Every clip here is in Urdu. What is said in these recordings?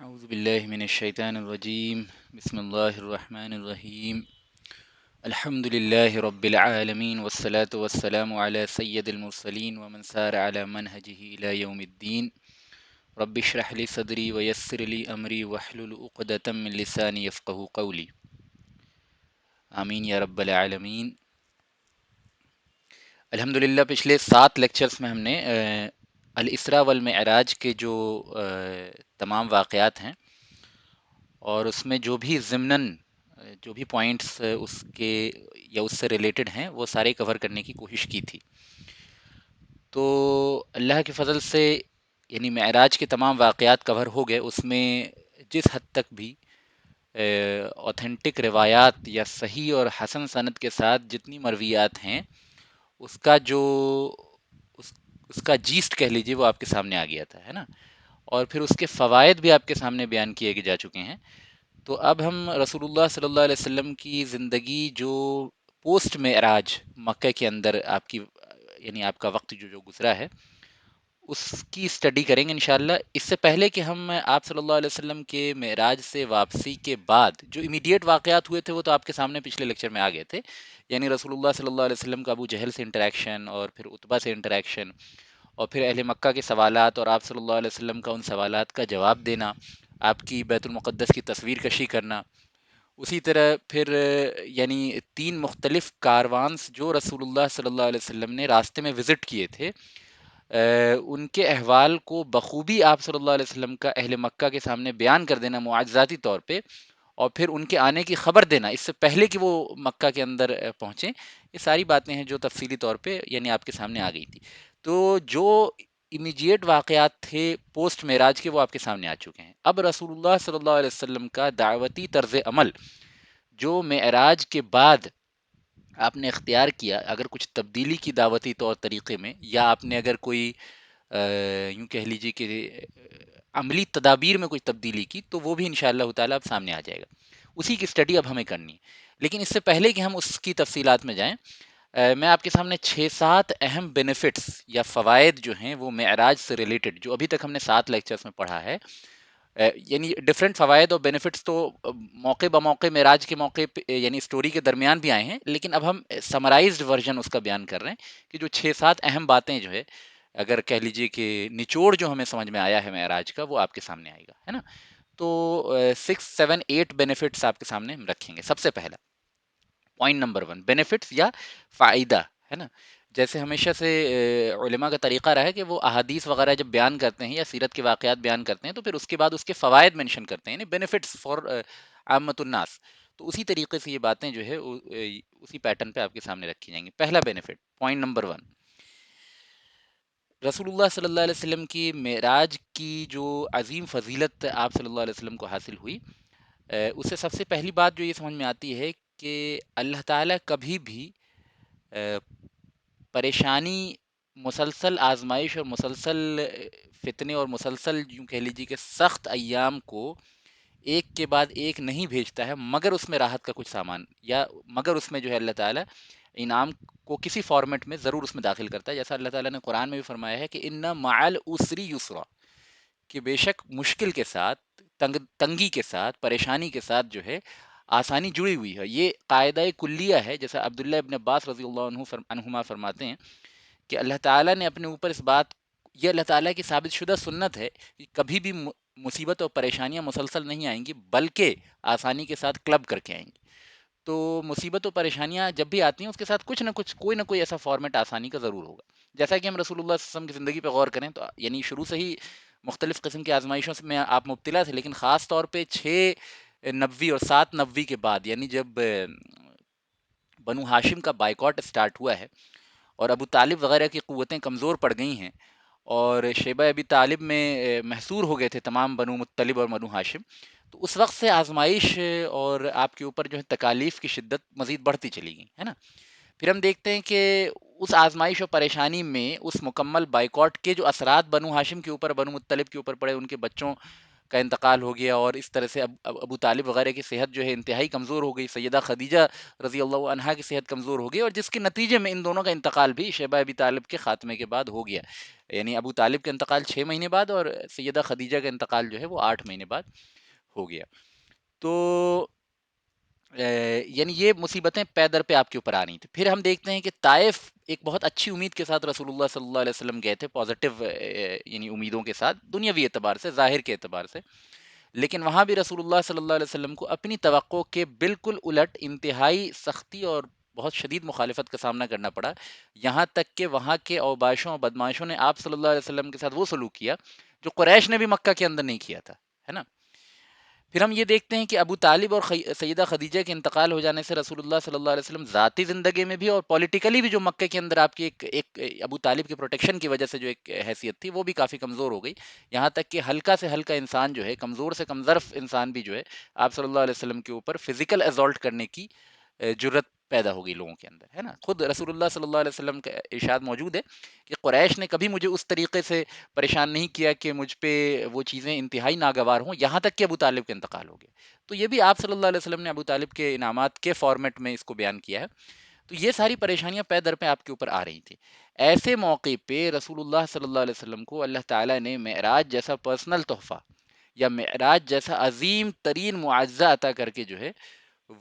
اعوذ باللہ من الشیطان الرجیم بسم اللہ الرحمن الرحیم الحمد للہ رب العالمین والصلاة والسلام علی سید المرسلین ومن سار علی منہجہ الی یوم الدین رب اشرح لی صدری ویسر لی امری واحلل عقدۃ من لسانی یفقہوا قولی آمین یا رب العالمین۔ الحمدللہ پچھلے 7 لیکچرز میں ہم نے الاسراء والمعراج کے جو تمام واقعات ہیں اور اس میں جو بھی ضمناً جو بھی پوائنٹس اس کے یا اس سے ریلیٹڈ ہیں وہ سارے کور کرنے کی کوشش کی تھی۔ تو اللہ کے فضل سے یعنی معراج کے تمام واقعات کور ہو گئے۔ اس میں جس حد تک بھی اوتھینٹک روایات یا صحیح اور حسن سند کے ساتھ جتنی مرویات ہیں اس کا جو اس اس کا جیسٹ کہہ لیجیے وہ آپ کے سامنے آ گیا تھا، ہے نا، اور پھر اس کے فوائد بھی آپ کے سامنے بیان کیے جا چکے ہیں۔ تو اب ہم رسول اللہ صلی اللہ علیہ وسلم کی زندگی جو پوسٹ معراج مکہ کے اندر آپ کی یعنی آپ کا وقت جو گزرا ہے اس کی اسٹڈی کریں گے انشاءاللہ۔ اس سے پہلے کہ ہم آپ صلی اللہ علیہ وسلم کے معراج سے واپسی کے بعد جو امیڈیٹ واقعات ہوئے تھے وہ تو آپ کے سامنے پچھلے لیکچر میں آ گئے تھے، یعنی رسول اللہ صلی اللہ علیہ وسلم کا ابو جہل سے انٹریکشن اور پھر عتبہ سے انٹریکشن اور پھر اہل مکہ کے سوالات اور آپ صلی اللہ علیہ وسلم کا ان سوالات کا جواب دینا، آپ کی بیت المقدس کی تصویر کشی کرنا، اسی طرح پھر یعنی 3 مختلف کاروانس جو رسول اللہ صلی اللہ علیہ وسلم نے راستے میں وزٹ کیے تھے، ان کے احوال کو بخوبی آپ صلی اللہ علیہ وسلم کا اہل مکہ کے سامنے بیان کر دینا معجزاتی طور پہ، اور پھر ان کے آنے کی خبر دینا اس سے پہلے کہ وہ مکہ کے اندر پہنچیں، یہ ساری باتیں ہیں جو تفصیلی طور پہ یعنی آپ کے سامنے آ گئی تھی۔ تو جو امیجیٹ واقعات تھے پوسٹ معراج کے وہ آپ کے سامنے آ چکے ہیں۔ اب رسول اللہ صلی اللہ علیہ وسلم کا دعوتی طرز عمل جو معراج کے بعد آپ نے اختیار کیا، اگر کچھ تبدیلی کی دعوتی طور طریقے میں، یا آپ نے اگر کوئی یوں کہہ لیجیے کہ عملی تدابیر میں کچھ تبدیلی کی، تو وہ بھی انشاءاللہ تعالیٰ اب سامنے آ جائے گا۔ اسی کی اسٹڈی اب ہمیں کرنی ہے، لیکن اس سے پہلے کہ ہم اس کی تفصیلات میں جائیں، میں آپ کے سامنے 6-7 اہم بینیفٹس یا فوائد جو ہیں وہ معراج سے ریلیٹڈ جو ابھی تک ہم نے 7 لیکچرز میں پڑھا ہے، یعنی ڈفرینٹ فوائد اور بینیفٹس تو موقع بموقع معراج کے موقع پہ یعنی اسٹوری کے درمیان بھی آئے ہیں، لیکن اب ہم سمرائزڈ ورژن اس کا بیان کر رہے ہیں کہ جو 6-7 اہم باتیں جو ہے اگر کہہ لیجئے کہ نچوڑ جو ہمیں سمجھ میں آیا ہے معراج کا وہ آپ کے سامنے آئے گا، ہے نا۔ تو 6-7-8 بینیفٹس آپ کے سامنے ہم رکھیں گے۔ سب سے پہلا پوائنٹ نمبر 1 بینیفٹس یا فائدہ، ہے نا۔ جیسے ہمیشہ سے علماء کا طریقہ رہا ہے کہ وہ احادیث وغیرہ جب بیان کرتے ہیں یا سیرت کے واقعات بیان کرتے ہیں تو پھر اس کے بعد اس کے فوائد مینشن کرتے ہیں، یعنی بینیفٹس فار عامۃ الناس۔ تو اسی طریقے سے یہ باتیں جو ہے اسی پیٹرن پہ آپ کے سامنے رکھی جائیں گی۔ پہلا بینیفٹ، پوائنٹ نمبر 1، رسول اللہ صلی اللہ علیہ وسلم کی معراج کی جو عظیم فضیلت آپ صلی اللہ علیہ وسلم کو حاصل ہوئی، اس سے سب سے پہلی بات جو یہ سمجھ میں آتی ہے کہ اللہ تعالیٰ کبھی بھی پریشانی، مسلسل آزمائش اور مسلسل فتنے اور مسلسل یوں کہہ لیجیے کہ سخت ایام کو ایک کے بعد ایک نہیں بھیجتا ہے، مگر اس میں راحت کا کچھ سامان، یا مگر اس میں جو ہے اللہ تعالیٰ انعام کو کسی فارمیٹ میں ضرور اس میں داخل کرتا ہے، جیسا اللہ تعالیٰ نے قرآن میں بھی فرمایا ہے کہ ان مع العسر یسرا، کہ بے شک مشکل کے ساتھ، تنگی کے ساتھ، پریشانی کے ساتھ جو ہے آسانی جڑی ہوئی ہے۔ یہ قاعدہ کلیہ ہے، جیسا عبداللہ ابن عباس رضی اللہ عنہما فرماتے ہیں کہ اللہ تعالیٰ نے اپنے اوپر اس بات، یہ اللہ تعالیٰ کی ثابت شدہ سنت ہے کہ کبھی بھی مصیبت اور پریشانیاں مسلسل نہیں آئیں گی، بلکہ آسانی کے ساتھ کلب کر کے آئیں گی۔ تو مصیبت و پریشانیاں جب بھی آتی ہیں اس کے ساتھ کچھ نہ کچھ کوئی نہ کوئی ایسا فارمیٹ آسانی کا ضرور ہوگا۔ جیسا کہ ہم رسول اللہ صلی اللہ علیہ وسلم کی زندگی پہ غور کریں تو یعنی شروع سے ہی مختلف قسم کی آزمائشوں سے میں آپ مبتلا تھے، لیکن خاص طور پہ 6 نبوی اور 7 نبوی کے بعد، یعنی جب بنو ہاشم کا بائیکاٹ اسٹارٹ ہوا ہے اور ابو طالب وغیرہ کی قوتیں کمزور پڑ گئی ہیں اور شیبہ ابی طالب میں محصور ہو گئے تھے تمام بنو مطلب اور بنو ہاشم، تو اس وقت سے آزمائش اور آپ کے اوپر جو ہے تکالیف کی شدت مزید بڑھتی چلی گئی، ہے نا۔ پھر ہم دیکھتے ہیں کہ اس آزمائش اور پریشانی میں اس مکمل بائیکاٹ کے جو اثرات بنو ہاشم کے اوپر، بنو مطلب کے اوپر پڑے، ان کے بچوں کا انتقال ہو گیا، اور اس طرح سے ابو طالب وغیرہ کی صحت جو ہے انتہائی کمزور ہو گئی، سیدہ خدیجہ رضی اللہ عنہا کی صحت کمزور ہو گئی، اور جس کے نتیجے میں ان دونوں کا انتقال بھی شیبہ ابی طالب کے خاتمے کے بعد ہو گیا. یعنی ابو طالب کا انتقال 6 مہینے بعد، اور سیدہ خدیجہ کا انتقال جو ہے وہ 8 مہینے بعد ہو گیا. تو یعنی یہ مصیبتیں پے در پہ آپ کے اوپر آ رہی تھیں. پھر ہم دیکھتے ہیں کہ طائف ایک بہت اچھی امید کے ساتھ رسول اللہ صلی اللہ علیہ وسلم گئے تھے، پازیٹیو یعنی امیدوں کے ساتھ، دنیاوی اعتبار سے، ظاہر کے اعتبار سے. لیکن وہاں بھی رسول اللہ صلی اللہ علیہ وسلم کو اپنی توقع کے بالکل الٹ انتہائی سختی اور بہت شدید مخالفت کا سامنا کرنا پڑا. یہاں تک کہ وہاں کے اوباشوں اور بدماشوں نے آپ صلی اللہ علیہ وسلم کے ساتھ وہ سلوک کیا جو قریش نے بھی مکہ کے اندر نہیں کیا تھا، ہے نا. پھر ہم یہ دیکھتے ہیں کہ ابو طالب اور سیدہ خدیجہ کے انتقال ہو جانے سے رسول اللہ صلی اللہ علیہ وسلم ذاتی زندگی میں بھی اور پولیٹیکلی بھی جو مکہ کے اندر آپ کی ایک ابو طالب کے پروٹیکشن کی وجہ سے جو ایک حیثیت تھی وہ بھی کافی کمزور ہو گئی. یہاں تک کہ ہلکا سے ہلکا انسان جو ہے، کمزور سے کمزرف انسان بھی جو ہے، آپ صلی اللہ علیہ وسلم کے اوپر فزیکل اسالٹ کرنے کی جرت پیدا ہوگی لوگوں کے اندر، ہے نا. خود رسول اللہ صلی اللہ علیہ وسلم کا ارشاد موجود ہے کہ قریش نے کبھی مجھے اس طریقے سے پریشان نہیں کیا کہ مجھ پہ وہ چیزیں انتہائی ناگوار ہوں، یہاں تک کہ ابو طالب کا انتقال ہو گیا. تو یہ بھی آپ صلی اللہ علیہ وسلم نے ابو طالب کے انعامات کے فارمیٹ میں اس کو بیان کیا ہے. تو یہ ساری پریشانیاں پے در پہ آپ کے اوپر آ رہی تھیں. ایسے موقع پہ رسول اللہ صلی اللہ علیہ وسلم کو اللہ تعالیٰ نے معراج جیسا پرسنل تحفہ یا معراج جیسا عظیم ترین معجزہ عطا کر کے جو ہے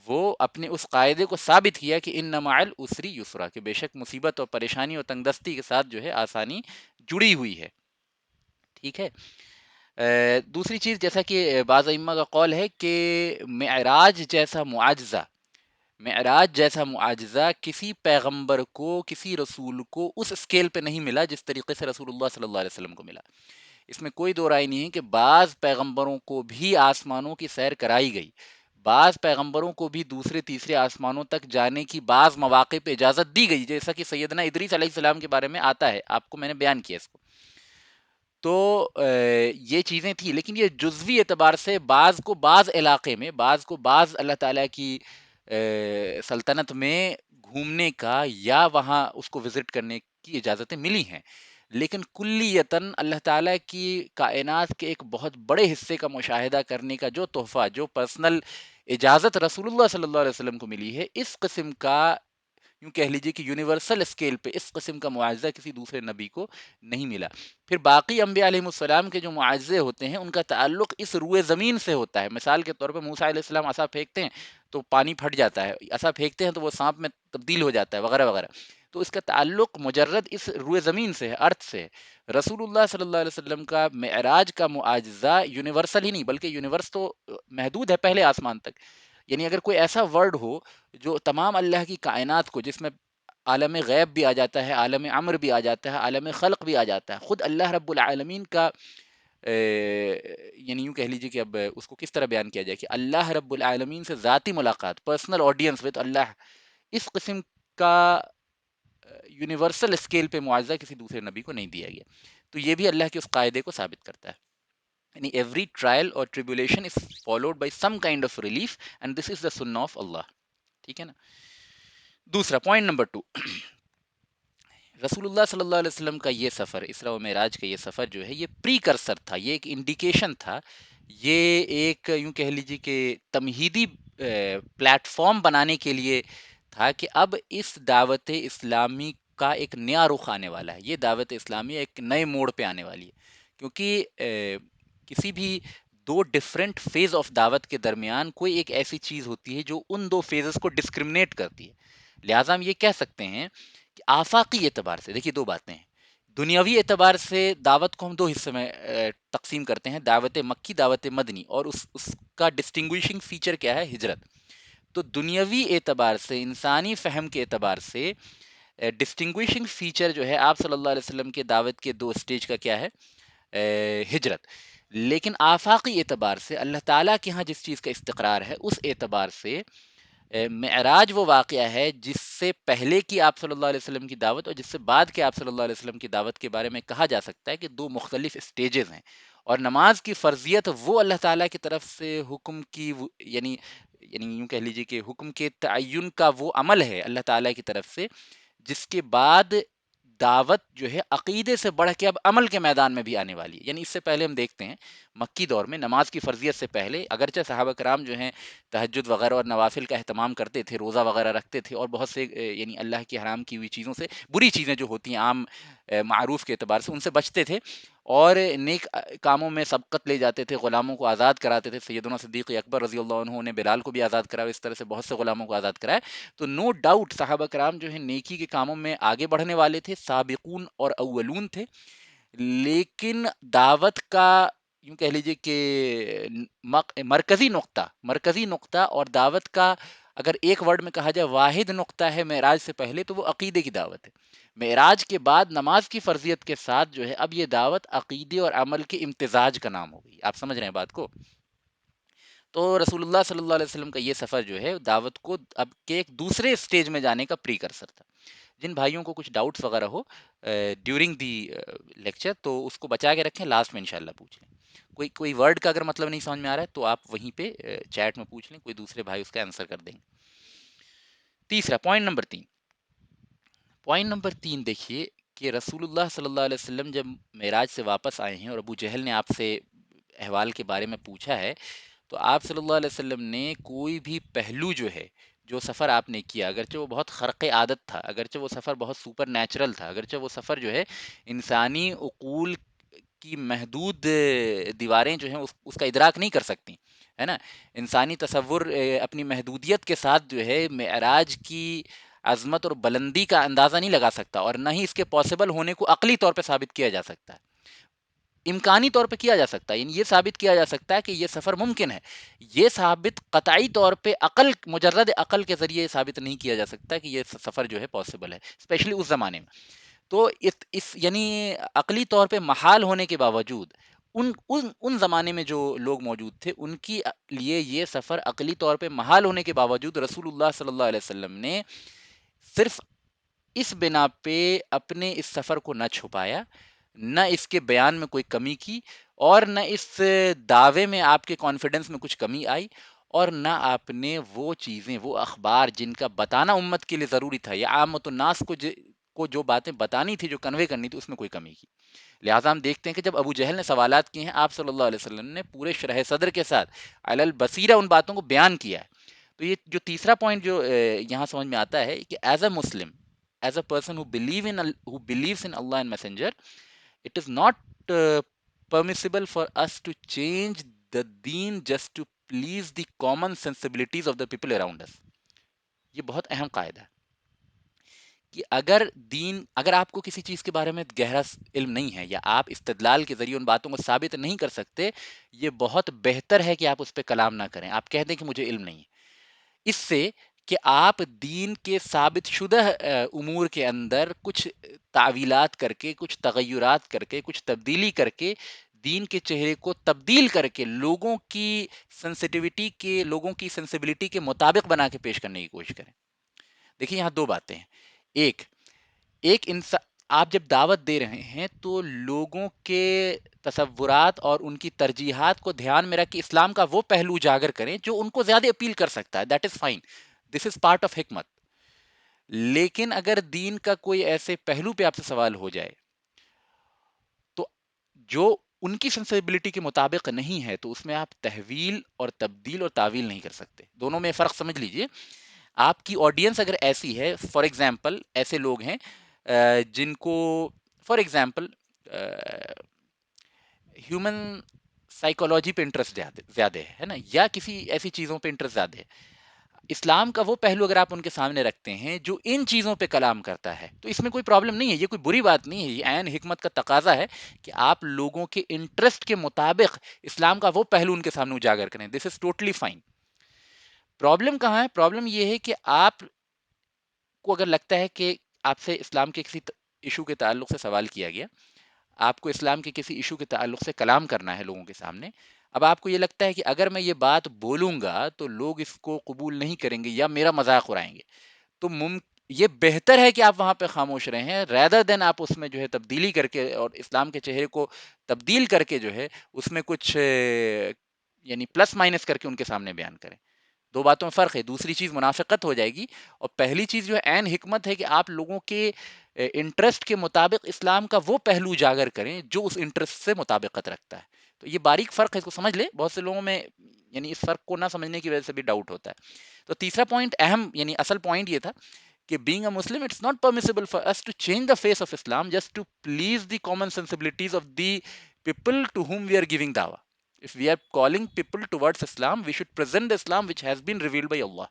وہ اپنے اس قاعدے کو ثابت کیا کہ ان مع العسر یسرا، کہ بے شک مصیبت اور پریشانی اور تنگ دستی کے ساتھ جو ہے آسانی جڑی ہوئی ہے. ٹھیک ہے. دوسری چیز، جیسا کہ بعض ائمہ کا قول ہے کہ معراج جیسا معجزہ، معراج جیسا معجزہ کسی پیغمبر کو، کسی رسول کو اس اسکیل پہ نہیں ملا جس طریقے سے رسول اللہ صلی اللہ علیہ وسلم کو ملا. اس میں کوئی دو رائے نہیں ہے کہ بعض پیغمبروں کو بھی آسمانوں کی سیر کرائی گئی، بعض پیغمبروں کو بھی دوسرے تیسرے آسمانوں تک جانے کی بعض مواقع پہ اجازت دی گئی، جیسا کہ سیدنا ادریس علیہ السلام کے بارے میں آتا ہے، آپ کو میں نے بیان کیا اس کو. تو یہ چیزیں تھیں، لیکن یہ جزوی اعتبار سے بعض کو بعض علاقے میں، بعض کو بعض اللہ تعالیٰ کی سلطنت میں گھومنے کا یا وہاں اس کو وزٹ کرنے کی اجازتیں ملی ہیں. لیکن کلیتاً اللہ تعالیٰ کی کائنات کے ایک بہت بڑے حصے کا مشاہدہ کرنے کا جو تحفہ، جو پرسنل اجازت رسول اللہ صلی اللہ علیہ وسلم کو ملی ہے، اس قسم کا، یوں کہہ لیجئے کہ یونیورسل اسکیل پہ اس قسم کا معاوضہ کسی دوسرے نبی کو نہیں ملا. پھر باقی انبیاء علیہ السلام کے جو معاوضے ہوتے ہیں ان کا تعلق اس روئے زمین سے ہوتا ہے. مثال کے طور پہ موسیٰ علیہ السلام عصا پھینکتے ہیں تو پانی پھٹ جاتا ہے، عصا پھینکتے ہیں تو وہ سانپ میں تبدیل ہو جاتا ہے، وغیرہ وغیرہ. تو اس کا تعلق مجرد اس روئے زمین سے ہے، ارتھ سے ہے. رسول اللہ صلی اللہ علیہ وسلم کا معراج کا معجزہ یونیورسل ہی نہیں، بلکہ یونیورس تو محدود ہے پہلے آسمان تک. یعنی اگر کوئی ایسا ورڈ ہو جو تمام اللہ کی کائنات کو، جس میں عالم غیب بھی آ جاتا ہے، عالم امر بھی آ جاتا ہے، عالم خلق بھی آ جاتا ہے، خود اللہ رب العالمین کا یعنی یوں کہہ لیجیے کہ اب اس کو کس طرح بیان کیا جائے کہ اللہ رب العالمین سے ذاتی ملاقات، پرسنل آڈینس وتھ اللہ، اس قسم کا یونیورسل اسکیل پہ معاوضہ کسی دوسرے نبی کو نہیں دیا گیا. تو یہ بھی اللہ کے اس قاعدے کو ثابت کرتا ہے. یعنی ایوری ٹرائل اور tribulation is followed by some kind of relief and this is the سنہ آف اللہ. ٹھیک ہے نا. دوسرا پوائنٹ نمبر 2، رسول اللہ صلی اللہ علیہ وسلم کا یہ سفر، اسراء و معراج کا یہ سفر جو ہے، یہ پری کرسر تھا، یہ ایک انڈیکیشن تھا، یہ ایک یوں کہہ لیجیے کہ تمہیدی پلیٹ فارم بنانے کے لیے تھا کہ اب اس دعوت اسلامی کا ایک نیا رخ آنے والا ہے. یہ دعوت اسلامی ایک نئے موڑ پہ آنے والی ہے، کیونکہ کسی بھی دو ڈفرینٹ فیز آف دعوت کے درمیان کوئی ایک ایسی چیز ہوتی ہے جو ان دو فیزز کو ڈسکرمنیٹ کرتی ہے. لہٰذا ہم یہ کہہ سکتے ہیں کہ آفاقی اعتبار سے، دیکھیے دو باتیں ہیں. دنیاوی اعتبار سے دعوت کو ہم دو حصے میں تقسیم کرتے ہیں، دعوت مکی، دعوت مدنی، اور اس کا ڈسٹنگوشنگ فیچر کیا ہے؟ ہجرت. تو دنیاوی اعتبار سے، انسانی فہم کے اعتبار سے ڈسٹنگوشنگ فیچر جو ہے آپ صلی اللہ علیہ وسلم کے دعوت کے دو سٹیج کا کیا ہے؟ ہجرت. لیکن آفاقی اعتبار سے اللہ تعالیٰ کے ہاں جس چیز کا استقرار ہے، اس اعتبار سے معراج وہ واقعہ ہے جس سے پہلے کی آپ صلی اللہ علیہ وسلم کی دعوت اور جس سے بعد کے آپ صلی اللہ علیہ وسلم کی دعوت کے بارے میں کہا جا سکتا ہے کہ دو مختلف سٹیجز ہیں. اور نماز کی فرضیت وہ اللہ تعالیٰ کی طرف سے حکم کی، یعنی یوں کہہ لیجیے کہ حکم کے تعین کا وہ عمل ہے اللہ تعالیٰ کی طرف سے، جس کے بعد دعوت جو ہے عقیدے سے بڑھ کے اب عمل کے میدان میں بھی آنے والی ہے. یعنی اس سے پہلے ہم دیکھتے ہیں مکی دور میں نماز کی فرضیت سے پہلے اگرچہ صحابہ کرام جو ہیں تہجد وغیرہ اور نوافل کا اہتمام کرتے تھے، روزہ وغیرہ رکھتے تھے، اور بہت سے یعنی اللہ کی حرام کی ہوئی چیزوں سے، بری چیزیں جو ہوتی ہیں عام معروف کے اعتبار سے، ان سے بچتے تھے، اور نیک کاموں میں سبقت لے جاتے تھے، غلاموں کو آزاد کراتے تھے. سیدنا صدیق اکبر رضی اللہ عنہ نے بلال کو بھی آزاد کرایا، اس طرح سے بہت سے غلاموں کو آزاد کرایا. تو نو ڈاؤٹ صحابہ کرام جو ہے نیکی کے کاموں میں آگے بڑھنے والے تھے، سابقون اور اولون تھے. لیکن دعوت کا یوں کہہ لیجئے کہ مرکزی نقطہ اور دعوت کا اگر ایک ورڈ میں کہا جائے واحد نقطہ ہے معراج سے پہلے، تو وہ عقیدے کی دعوت ہے. معراج کے بعد نماز کی فرضیت کے ساتھ جو ہے اب یہ دعوت عقیدے اور عمل کے امتزاج کا نام ہو گئی. آپ سمجھ رہے ہیں بات کو؟ تو رسول اللہ صلی اللہ علیہ وسلم کا یہ سفر جو ہے دعوت کو اب کے ایک دوسرے سٹیج میں جانے کا پری کرسر تھا. جن بھائیوں کو کچھ ڈاؤٹس وغیرہ ہو ڈیورنگ دی لیکچر، تو اس کو بچا کے رکھیں، لاسٹ میں انشاءاللہ پوچھ لیں. کوئی ورڈ کا اگر مطلب نہیں سمجھ میں آ رہا ہے تو آپ وہیں پہ چیٹ میں پوچھ لیں، کوئی دوسرے بھائی اس کا آنسر کر دیں گے. تیسرا پوائنٹ نمبر 3 دیکھیے کہ رسول اللہ صلی اللہ علیہ وسلم جب معراج سے واپس آئے ہیں اور ابو جہل نے آپ سے احوال کے بارے میں پوچھا ہے، تو آپ صلی اللہ علیہ وسلم نے کوئی بھی پہلو جو ہے، جو سفر آپ نے کیا، اگرچہ وہ بہت خرق عادت تھا، اگرچہ وہ سفر بہت سپر نیچرل تھا، اگرچہ وہ سفر جو ہے انسانی عقول کی محدود دیواریں جو ہیں اس کا ادراک نہیں کر سکتی، ہے نا. انسانی تصور اپنی محدودیت کے ساتھ جو ہے معراج کی عظمت اور بلندی کا اندازہ نہیں لگا سکتا، اور نہ ہی اس کے پاسبل ہونے کو عقلی طور پہ ثابت کیا جا سکتا ہے. امکانی طور پہ کیا جا سکتا ہے، یعنی یہ ثابت کیا جا سکتا ہے کہ یہ سفر ممکن ہے. یہ ثابت قطعی طور پہ مجرد عقل کے ذریعے ثابت نہیں کیا جا سکتا کہ یہ سفر جو ہے پاسبل ہے، اسپیشلی اس زمانے میں. تو یعنی عقلی طور پہ محال ہونے کے باوجود ان زمانے میں جو لوگ موجود تھے ان کی لیے یہ سفر عقلی طور پہ محال ہونے کے باوجود رسول اللہ صلی اللہ علیہ وسلم نے صرف اس بنا پہ اپنے اس سفر کو نہ چھپایا، نہ اس کے بیان میں کوئی کمی کی، اور نہ اس دعوے میں آپ کے کانفیڈنس میں کچھ کمی آئی، اور نہ آپ نے وہ چیزیں، وہ اخبار جن کا بتانا امت کے لیے ضروری تھا یا عامت الناس کو جو باتیں بتانی تھی، جو کنوے کرنی تھی، اس میں کوئی کمی کی. لہٰذا ہم دیکھتے ہیں کہ جب ابو جہل نے سوالات کیے ہیں، آپ صلی اللہ علیہ وسلم نے پورے شرح صدر کے ساتھ علی البصیرہ ان باتوں کو بیان کیا ہے. تو یہ جو تیسرا پوائنٹ جو یہاں سمجھ میں آتا ہے کہ as a Muslim, as a person who believes in Allah and Messenger, it is not permissible for us to change the deen just to please the common sensibilities of the people around us. یہ بہت اہم قاعدہ ہے کہ اگر آپ کو کسی چیز کے بارے میں گہرا علم نہیں ہے، یا آپ استدلال کے ذریعے ان باتوں کو ثابت نہیں کر سکتے، یہ بہت بہتر ہے کہ آپ اس پہ کلام نہ کریں. آپ کہہ دیں کہ مجھے علم نہیں ہے، اس سے کہ آپ دین کے ثابت شدہ امور کے اندر کچھ تعویلات کر کے، کچھ تغیرات کر کے، کچھ تبدیلی کر کے، دین کے چہرے کو تبدیل کر کے لوگوں کی سینسیبلٹی کے مطابق بنا کے پیش کرنے کی کوشش کریں. دیکھیں یہاں دو باتیں ہیں. ایک ایک انسان، آپ جب دعوت دے رہے ہیں تو لوگوں کے تصورات اور ان کی ترجیحات کو دھیان میں رکھ کے اسلام کا وہ پہلو اجاگر کریں جو ان کو زیادہ اپیل کر سکتا ہے. That is fine, this is part of حکمت. لیکن اگر دین کا کوئی ایسے پہلو پہ آپ سے سوال ہو جائے تو جو ان کی سینسیبلٹی کے مطابق نہیں ہے، تو اس میں آپ تحویل اور تبدیل اور تعویل نہیں کر سکتے. دونوں میں فرق سمجھ لیجئے. آپ کی آڈینس اگر ایسی ہے، فار ایگزامپل ایسے لوگ ہیں جن کو فار ایگزامپل ہیومن سائیکولوجی پہ انٹرسٹ زیادہ ہے نا، یا کسی ایسی چیزوں پہ انٹرسٹ زیادہ ہے، اسلام کا وہ پہلو اگر آپ ان کے سامنے رکھتے ہیں جو ان چیزوں پہ کلام کرتا ہے، تو اس میں کوئی پرابلم نہیں ہے، یہ کوئی بری بات نہیں ہے. یہ عین حکمت کا تقاضا ہے کہ آپ لوگوں کے انٹرسٹ کے مطابق اسلام کا وہ پہلو ان کے سامنے اجاگر کریں. دس از ٹوٹلی فائن. پرابلم کہاں ہے؟ پرابلم یہ ہے کہ آپ کو اگر لگتا ہے کہ آپ سے اسلام کے کسی ایشو کے تعلق سے سوال کیا گیا، آپ کو اسلام کے کسی ایشو کے تعلق سے کلام کرنا ہے لوگوں کے سامنے، اب آپ کو یہ لگتا ہے کہ اگر میں یہ بات بولوں گا تو لوگ اس کو قبول نہیں کریں گے یا میرا مذاق اڑائیں گے، تو یہ بہتر ہے کہ آپ وہاں پہ خاموش رہیں ریدر دین آپ اس میں جو ہے تبدیلی کر کے اور اسلام کے چہرے کو تبدیل کر کے جو ہے اس میں کچھ یعنی پلس مائنس کر کے ان کے سامنے بیان کریں. دو باتوں میں فرق ہے. دوسری چیز منافقت ہو جائے گی، اور پہلی چیز جو ہے عین حکمت ہے کہ آپ لوگوں کے انٹرسٹ کے مطابق اسلام کا وہ پہلو اجاگر کریں جو اس انٹرسٹ سے مطابقت رکھتا ہے. تو یہ باریک فرق ہے، اس کو سمجھ لیں. بہت سے لوگوں میں یعنی اس فرق کو نہ سمجھنے کی وجہ سے بھی ڈاؤٹ ہوتا ہے. تو تیسرا پوائنٹ اہم یعنی اصل پوائنٹ یہ تھا کہ being a Muslim, it's not permissible for us to change the face of Islam just to please the common sensibilities of the people to whom we are giving dawah. If we are calling people towards Islam, we should present the Islam which has been revealed by Allah.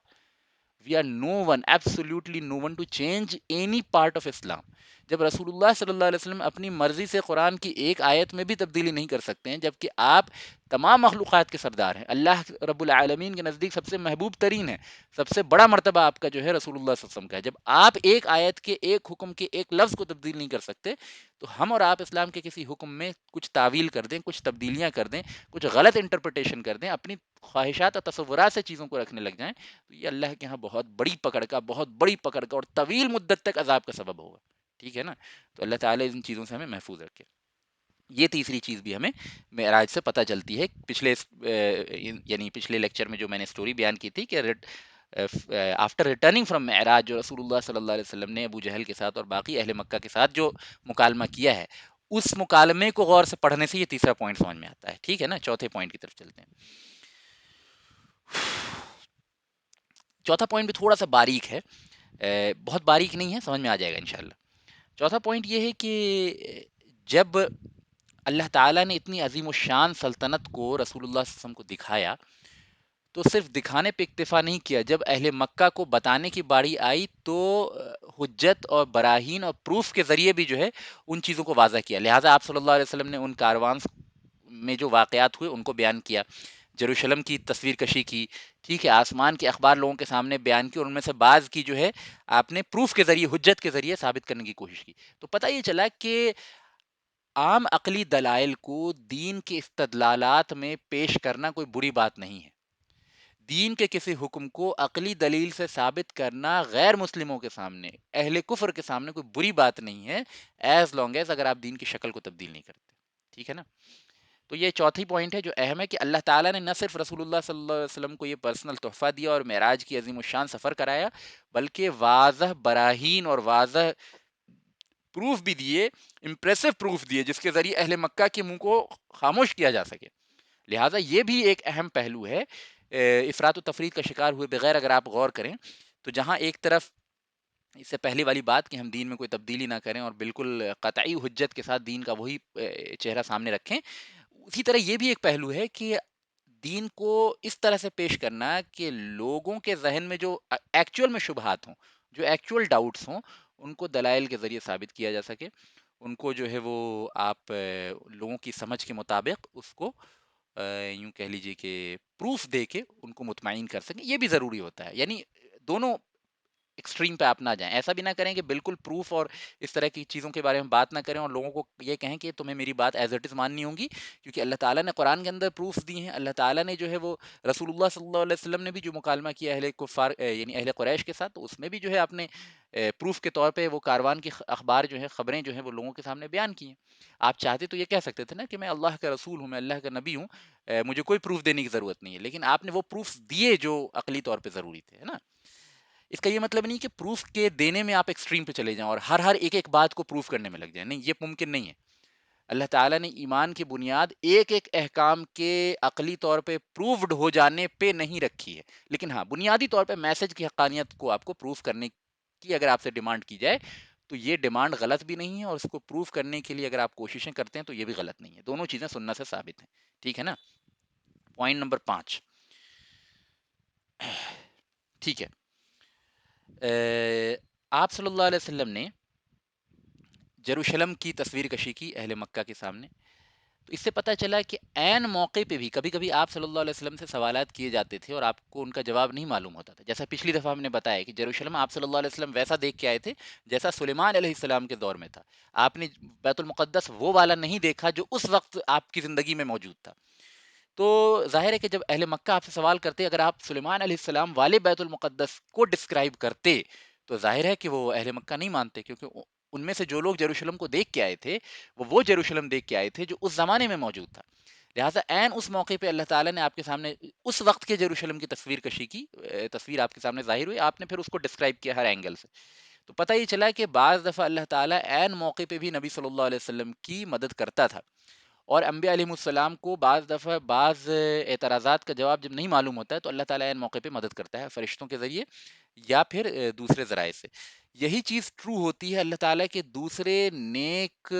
We are no one, absolutely no one to change any part of Islam. جب رسول اللہ صلی اللہ علیہ وسلم اپنی مرضی سے قرآن کی ایک آیت میں بھی تبدیلی نہیں کر سکتے ہیں، جبکہ آپ تمام مخلوقات کے سردار ہیں، اللہ رب العالمین کے نزدیک سب سے محبوب ترین ہے، سب سے بڑا مرتبہ آپ کا جو ہے رسول اللہ صلی اللہ علیہ وسلم کا ہے. جب آپ ایک آیت کے ایک حکم کے ایک لفظ کو تبدیل نہیں کر سکتے، تو ہم اور آپ اسلام کے کسی حکم میں کچھ تعویل کر دیں، کچھ تبدیلیاں کر دیں، کچھ غلط انٹرپریٹیشن کر دیں، اپنی خواہشات اور تصورات سے چیزوں کو رکھنے لگ جائیں، تو یہ اللہ کے ہاں بہت بڑی پکڑ کا، بہت بڑی پکڑ کا اور طویل مدت تک عذاب کا سبب ہوگا. ٹھیک ہے نا؟ تو اللہ تعالیٰ ان چیزوں سے ہمیں محفوظ رکھے. یہ تیسری چیز بھی ہمیں معراج سے پتہ چلتی ہے. یعنی پچھلے لیکچر میں جو میں نے سٹوری بیان کی تھی کہ آفٹر ریٹرننگ فرام معراج، جو رسول اللہ صلی اللہ علیہ وسلم نے ابو جہل کے ساتھ اور باقی اہل مکہ کے ساتھ جو مکالمہ کیا ہے، اس مکالمے کو غور سے پڑھنے سے یہ تیسرا پوائنٹ سمجھ میں آتا ہے. ٹھیک ہے نا؟ چوتھے پوائنٹ کی طرف چلتے ہیں. چوتھا پوائنٹ بھی تھوڑا سا باریک ہے، بہت باریک نہیں ہے، سمجھ میں آ جائے گا انشاءاللہ. چوتھا پوائنٹ یہ ہے کہ جب اللہ تعالیٰ نے اتنی عظیم الشان سلطنت کو رسول اللہ صلی اللہ علیہ وسلم کو دکھایا، تو صرف دکھانے پہ اکتفا نہیں کیا. جب اہل مکہ کو بتانے کی باری آئی تو حجت اور براہین اور پروف کے ذریعے بھی جو ہے ان چیزوں کو واضح کیا. لہٰذا آپ صلی اللہ علیہ وسلم نے ان کاروان میں جو واقعات ہوئے ان کو بیان کیا، جیروشلم کی تصویر کشی کی، ٹھیک ہے، آسمان کے اخبار لوگوں کے سامنے بیان کی، اور ان میں سے بعض کی جو ہے آپ نے پروف کے ذریعے، حجت کے ذریعے ثابت کرنے کی کوشش کی. تو پتہ یہ چلا کہ عام عقلی دلائل کو دین کے استدلالات میں پیش کرنا کوئی بری بات نہیں ہے. دین کے کسی حکم کو عقلی دلیل سے ثابت کرنا غیر مسلموں کے سامنے، اہل کفر کے سامنے کوئی بری بات نہیں ہے، ایز لانگ ایز اگر آپ دین کی شکل کو تبدیل نہیں کرتے. ٹھیک ہے نا؟ تو یہ چوتھی پوائنٹ ہے جو اہم ہے کہ اللہ تعالیٰ نے نہ صرف رسول اللہ صلی اللہ علیہ وسلم کو یہ پرسنل تحفہ دیا اور معراج کی عظیم الشان سفر کرایا، بلکہ واضح براہین اور واضح پروف بھی دیے، امپریسو پروف دیے، جس کے ذریعے اہل مکہ کے منہ کو خاموش کیا جا سکے. لہٰذا یہ بھی ایک اہم پہلو ہے. افراط و تفرید کا شکار ہوئے بغیر اگر آپ غور کریں تو جہاں ایک طرف اس سے پہلی والی بات کہ ہم دین میں کوئی تبدیلی نہ کریں اور بالکل قطعی حجت کے ساتھ دین کا وہی چہرہ سامنے رکھیں، اسی طرح یہ بھی ایک پہلو ہے کہ دین کو اس طرح سے پیش کرنا کہ لوگوں کے ذہن میں جو ایکچول میں شبہات ہوں، جو ایکچول ڈاؤٹس ہوں، ان کو دلائل کے ذریعے ثابت کیا جا سکے. ان کو جو ہے وہ آپ لوگوں کی سمجھ کے مطابق اس کو یوں کہہ لیجیے کہ پروف دے کے ان کو مطمئن کر سکیں. یہ بھی ضروری ہوتا ہے. یعنی دونوں ایکسٹریم پہ آپ نہ جائیں. ایسا بھی نہ کریں کہ بالکل پروف اور اس طرح کی چیزوں کے بارے میں بات نہ کریں اور لوگوں کو یہ کہیں کہ تمہیں میری بات ایز اٹ از ماننی ہوگی، کیونکہ اللہ تعالیٰ نے قرآن کے اندر پروف دی ہیں. اللہ تعالیٰ نے جو ہے وہ رسول اللہ صلی اللہ علیہ وسلم نے بھی جو مکالمہ کیا اہل کفار یعنی اہل قریش کے ساتھ، تو اس میں بھی جو ہے آپ نے پروف کے طور پہ وہ کاروان کی اخبار جو ہے، خبریں جو ہیں وہ لوگوں کے سامنے بیان کی ہیں. آپ چاہتے تو یہ کہہ سکتے تھے نا کہ میں اللہ کا رسول ہوں، میں اللہ کا نبی ہوں، مجھے کوئی پروف دینے کی ضرورت نہیں ہے، لیکن آپ نے وہ پروف دیے جو عقلی طور پہ ضروری تھے، ہے نا. اس کا یہ مطلب نہیں کہ پروف کے دینے میں آپ ایکسٹریم پہ چلے جائیں اور ہر ایک ایک بات کو پروف کرنے میں لگ جائیں. نہیں، یہ ممکن نہیں ہے. اللہ تعالیٰ نے ایمان کی بنیاد ایک ایک احکام کے عقلی طور پہ پروفڈ ہو جانے پہ نہیں رکھی ہے، لیکن ہاں بنیادی طور پہ میسج کی حقانیت کو آپ کو پروف کرنے کی اگر آپ سے ڈیمانڈ کی جائے تو یہ ڈیمانڈ غلط بھی نہیں ہے، اور اس کو پروف کرنے کے لیے اگر آپ کوششیں کرتے ہیں تو یہ بھی غلط نہیں ہے. دونوں چیزیں سنت سے ثابت ہیں. ٹھیک ہے نا؟ Point number 5. ٹھیک ہے، آپ صلی اللہ علیہ وسلم نے جیروشلم کی تصویر کشی کی اہل مکہ کے سامنے. تو اس سے پتہ چلا کہ عین موقع پہ بھی کبھی کبھی آپ صلی اللہ علیہ وسلم سے سوالات کیے جاتے تھے اور آپ کو ان کا جواب نہیں معلوم ہوتا تھا. جیسا پچھلی دفعہ ہم نے بتایا کہ جیروشلم آپ صلی اللہ علیہ وسلم ویسا دیکھ کے آئے تھے جیسا سلیمان علیہ السلام کے دور میں تھا. آپ نے بیت المقدس وہ والا نہیں دیکھا جو اس وقت آپ کی زندگی میں موجود تھا. تو ظاہر ہے کہ جب اہل مکہ آپ سے سوال کرتے، اگر آپ سلیمان علیہ السلام والے بیت المقدس کو ڈسکرائب کرتے تو ظاہر ہے کہ وہ اہل مکہ نہیں مانتے، کیونکہ ان میں سے جو لوگ جیروشلم کو دیکھ کے آئے تھے وہ جیروشلم دیکھ کے آئے تھے جو اس زمانے میں موجود تھا. لہٰذا عین اس موقع پہ اللہ تعالیٰ نے آپ کے سامنے اس وقت کے جیروشلم کی تصویر کشی کی، تصویر آپ کے سامنے ظاہر ہوئی، آپ نے پھر اس کو ڈسکرائب کیا ہر اینگل سے. تو پتہ یہ چلا کہ بعض دفعہ اللہ تعالیٰ عین موقع پہ بھی نبی صلی اللہ علیہ وسلم کی مدد کرتا تھا، اور انبیاء علیہ السلام کو بعض دفعہ بعض اعتراضات کا جواب جب نہیں معلوم ہوتا ہے تو اللہ تعالیٰ عین موقع پہ مدد کرتا ہے فرشتوں کے ذریعے یا پھر دوسرے ذرائع سے۔ یہی چیز ٹرو ہوتی ہے اللہ تعالیٰ کے دوسرے نیک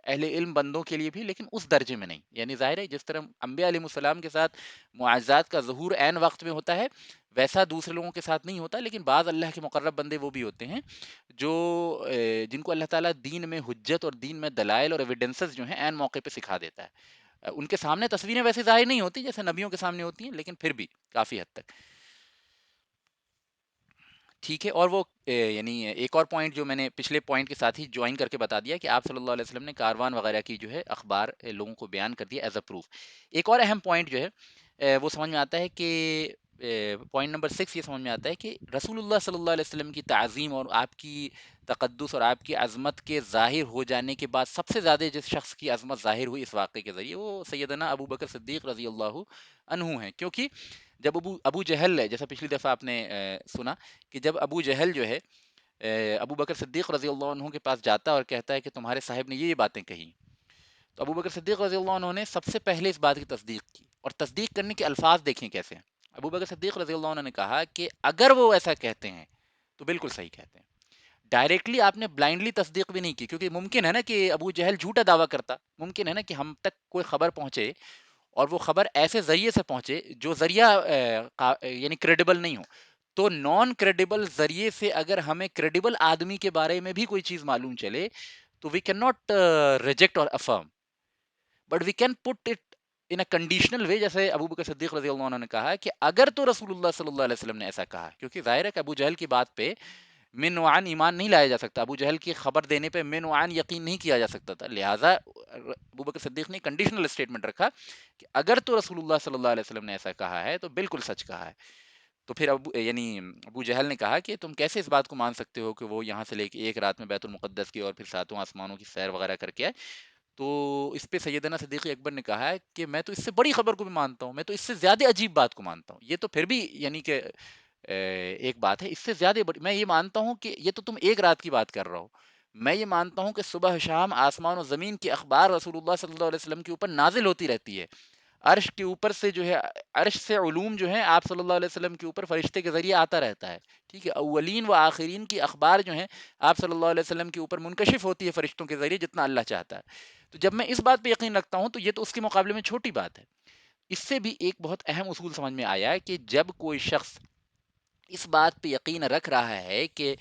اہل علم بندوں کے لیے بھی، لیکن اس درجے میں نہیں۔ یعنی ظاہر ہے جس طرح انبیاء علیہ السلام کے ساتھ معجزات کا ظہور عین وقت میں ہوتا ہے، ویسا دوسرے لوگوں کے ساتھ نہیں ہوتا، لیکن بعض اللہ کے مقرب بندے وہ بھی ہوتے ہیں جو جن کو اللہ تعالیٰ دین میں حجت اور دین میں دلائل اور ایویڈنسز جو ہیں عین موقع پہ سکھا دیتا ہے۔ ان کے سامنے تصویریں ویسے ظاہر نہیں ہوتی جیسے نبیوں کے سامنے ہوتی ہیں، لیکن پھر بھی کافی حد تک ٹھیک ہے۔ اور وہ یعنی ایک اور پوائنٹ جو میں نے پچھلے پوائنٹ کے ساتھ ہی جوائن کر کے بتا دیا کہ آپ صلی اللہ علیہ وسلم نے کاروان وغیرہ کی جو ہے اخبار لوگوں کو بیان کر دیا ایز اے پروف۔ ایک اور اہم پوائنٹ جو ہے وہ سمجھ میں آتا ہے کہ پوائنٹ نمبر 6 یہ سمجھ میں آتا ہے کہ رسول اللہ صلی اللہ علیہ وسلم کی تعظیم اور آپ کی تقدس اور آپ کی عظمت کے ظاہر ہو جانے کے بعد سب سے زیادہ جس شخص کی عظمت ظاہر ہوئی اس واقعے کے ذریعے وہ سیدنا ابو بکر صدیق رضی اللہ عنہ ہیں، کیونکہ جب ابو جہل ہے، جیسا پچھلی دفعہ آپ نے سنا کہ جب ابو جہل جو ہے ابو بکر صدیق رضی اللہ عنہ کے پاس جاتا ہے اور کہتا ہے کہ تمہارے صاحب نے یہ باتیں کہی، تو ابو بکر صدیق رضی اللہ عنہ نے سب سے پہلے اس بات کی تصدیق کی، اور تصدیق کرنے کے الفاظ دیکھیں کیسے ہیں۔ ابو بکر صدیق رضی اللہ عنہ نے کہا کہ اگر وہ ایسا کہتے ہیں تو بالکل صحیح کہتے ہیں۔ ڈائریکٹلی آپ نے بلائنڈلی تصدیق بھی نہیں کی، کیونکہ ممکن ہے نا کہ ابو جہل جھوٹا دعویٰ کرتا، ممکن ہے نا کہ ہم تک کوئی خبر پہنچے اور وہ خبر ایسے ذریعے سے پہنچے جو ذریعہ یعنی کریڈیبل نہیں ہو، تو نان کریڈیبل ذریعے سے اگر ہمیں کریڈیبل آدمی کے بارے میں بھی کوئی چیز معلوم چلے تو we can not reject or affirm, but we can put it in a conditional way, جیسے ابو بکر صدیق رضی اللہ عنہ نے کہا کہ اگر تو رسول اللہ صلی اللہ علیہ وسلم نے ایسا کہا، کیونکہ ظاہر ہے کہ ابو جہل کی بات پہ من وعن ایمان نہیں لایا جا سکتا، ابو جہل کی خبر دینے پہ من وعن یقین نہیں کیا جا سکتا تھا، لہٰذا ابو بکر صدیق نے کنڈیشنل اسٹیٹمنٹ رکھا کہ اگر تو رسول اللہ صلی اللہ علیہ وسلم نے ایسا کہا ہے تو بالکل سچ کہا ہے۔ تو پھر ابو جہل نے کہا کہ تم کیسے اس بات کو مان سکتے ہو کہ وہ یہاں سے لے کے ایک رات میں بیت المقدس کی اور پھر ساتوں آسمانوں کی سیر وغیرہ کر کے آئے؟ تو اس پہ سیدنا صدیق اکبر نے کہا ہے کہ میں تو اس سے بڑی خبر کو بھی مانتا ہوں، میں تو اس سے زیادہ عجیب بات کو مانتا ہوں، یہ تو پھر بھی یعنی کہ ایک بات ہے، اس سے زیادہ بڑی میں یہ مانتا ہوں کہ یہ تو تم ایک رات کی بات کر رہا ہو، میں یہ مانتا ہوں کہ صبح شام آسمان و زمین کی اخبار رسول اللہ صلی اللہ علیہ وسلم کے اوپر نازل ہوتی رہتی ہے، عرش کے اوپر سے جو ہے عرش سے علوم جو ہیں آپ صلی اللہ علیہ وسلم کے اوپر فرشتے کے ذریعے آتا رہتا ہے، ٹھیک ہے، اولین و آخرین کی اخبار جو ہیں آپ صلی اللہ علیہ وسلم کے اوپر منکشف ہوتی ہے فرشتوں کے ذریعے جتنا اللہ چاہتا ہے۔ تو جب میں اس بات پہ یقین رکھتا ہوں تو یہ تو اس کے مقابلے میں چھوٹی بات ہے۔ اس سے بھی ایک بہت اہم اصول سمجھ میں آیا ہے کہ جب کوئی شخص اس بات پہ یقین رکھ رہا ہے کہ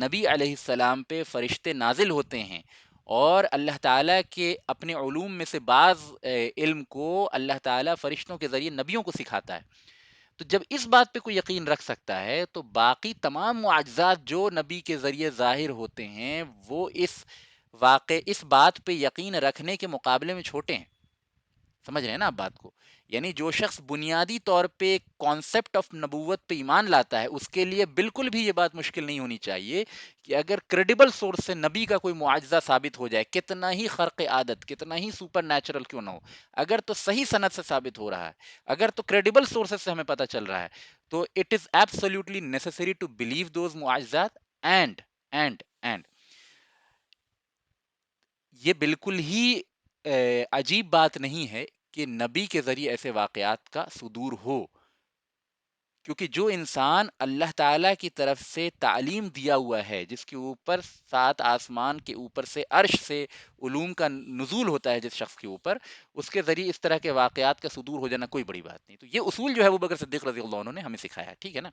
نبی علیہ السلام پہ فرشتے نازل ہوتے ہیں اور اللہ تعالیٰ کے اپنے علوم میں سے بعض علم کو اللہ تعالیٰ فرشتوں کے ذریعے نبیوں کو سکھاتا ہے، تو جب اس بات پہ کوئی یقین رکھ سکتا ہے تو باقی تمام معجزات جو نبی کے ذریعے ظاہر ہوتے ہیں وہ اس بات پہ یقین رکھنے کے مقابلے میں چھوٹے ہیں۔ سمجھ رہے ہیں نا آپ بات کو؟ یعنی جو شخص بنیادی طور پہ کانسیپٹ آف نبوت پہ ایمان لاتا ہے اس کے لیے بالکل بھی یہ بات مشکل نہیں ہونی چاہیے کہ اگر کریڈیبل سورس سے نبی کا کوئی معجزہ ثابت ہو جائے، کتنا ہی خرق عادت، کتنا ہی سپر نیچرل کیوں نہ ہو، اگر تو صحیح سند سے ثابت ہو رہا ہے، اگر تو کریڈیبل سورسز سے ہمیں پتہ چل رہا ہے، تو it is absolutely necessary to believe those معجزات اینڈ یہ بالکل ہی عجیب بات نہیں ہے کہ نبی کے ذریعے ایسے واقعات کا صدور ہو، کیونکہ جو انسان اللہ تعالیٰ کی طرف سے تعلیم دیا ہوا ہے، جس کے اوپر 7 آسمان کے اوپر سے عرش سے علوم کا نزول ہوتا ہے جس شخص کے اوپر، اس کے ذریعے اس طرح کے واقعات کا صدور ہو جانا کوئی بڑی بات نہیں۔ تو یہ اصول جو ہے ابو بکر صدیق رضی اللہ عنہ نے ہمیں سکھایا ہے، ٹھیک ہے نا؟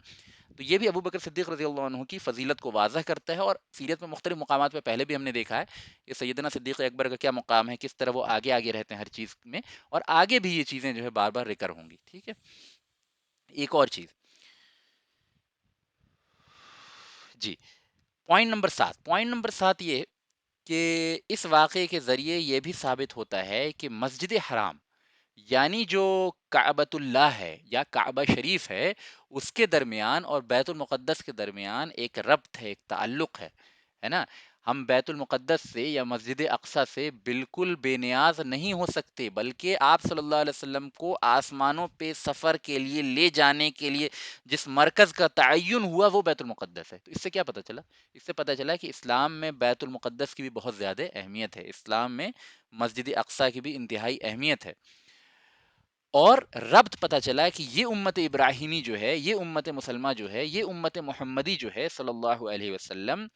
تو یہ بھی ابو بکر صدیق رضی اللہ عنہ کی فضیلت کو واضح کرتا ہے، اور سیرت میں مختلف مقامات پہ پہلے بھی ہم نے دیکھا ہے کہ سیدنا صدیق اکبر کا کیا مقام ہے، کس طرح وہ آگے آگے رہتے ہیں ہر چیز میں، اور آگے بھی یہ چیزیں جو ہے بار بار ریکر ہوں گی، ٹھیک ہے؟ ایک اور چیز، جی، پوائنٹ نمبر 7 یہ کہ اس واقعے کے ذریعے یہ بھی ثابت ہوتا ہے کہ مسجد حرام یعنی جو کعبۃ اللہ ہے یا کعبہ شریف ہے، اس کے درمیان اور بیت المقدس کے درمیان ایک ربط ہے، ایک تعلق ہے نا؟ ہم بیت المقدس سے یا مسجد اقصی سے بالکل بے نیاز نہیں ہو سکتے، بلکہ آپ صلی اللہ علیہ وسلم کو آسمانوں پہ سفر کے لیے لے جانے کے لیے جس مرکز کا تعین ہوا وہ بیت المقدس ہے۔ تو اس سے کیا پتہ چلا؟ اس سے پتہ چلا کہ اسلام میں بیت المقدس کی بھی بہت زیادہ اہمیت ہے، اسلام میں مسجد اقصی کی بھی انتہائی اہمیت ہے، اور ربط پتہ چلا کہ یہ امت ابراہیمی جو ہے، یہ امت مسلمہ جو ہے، یہ امت محمدی جو ہے صلی اللہ علیہ وسلم،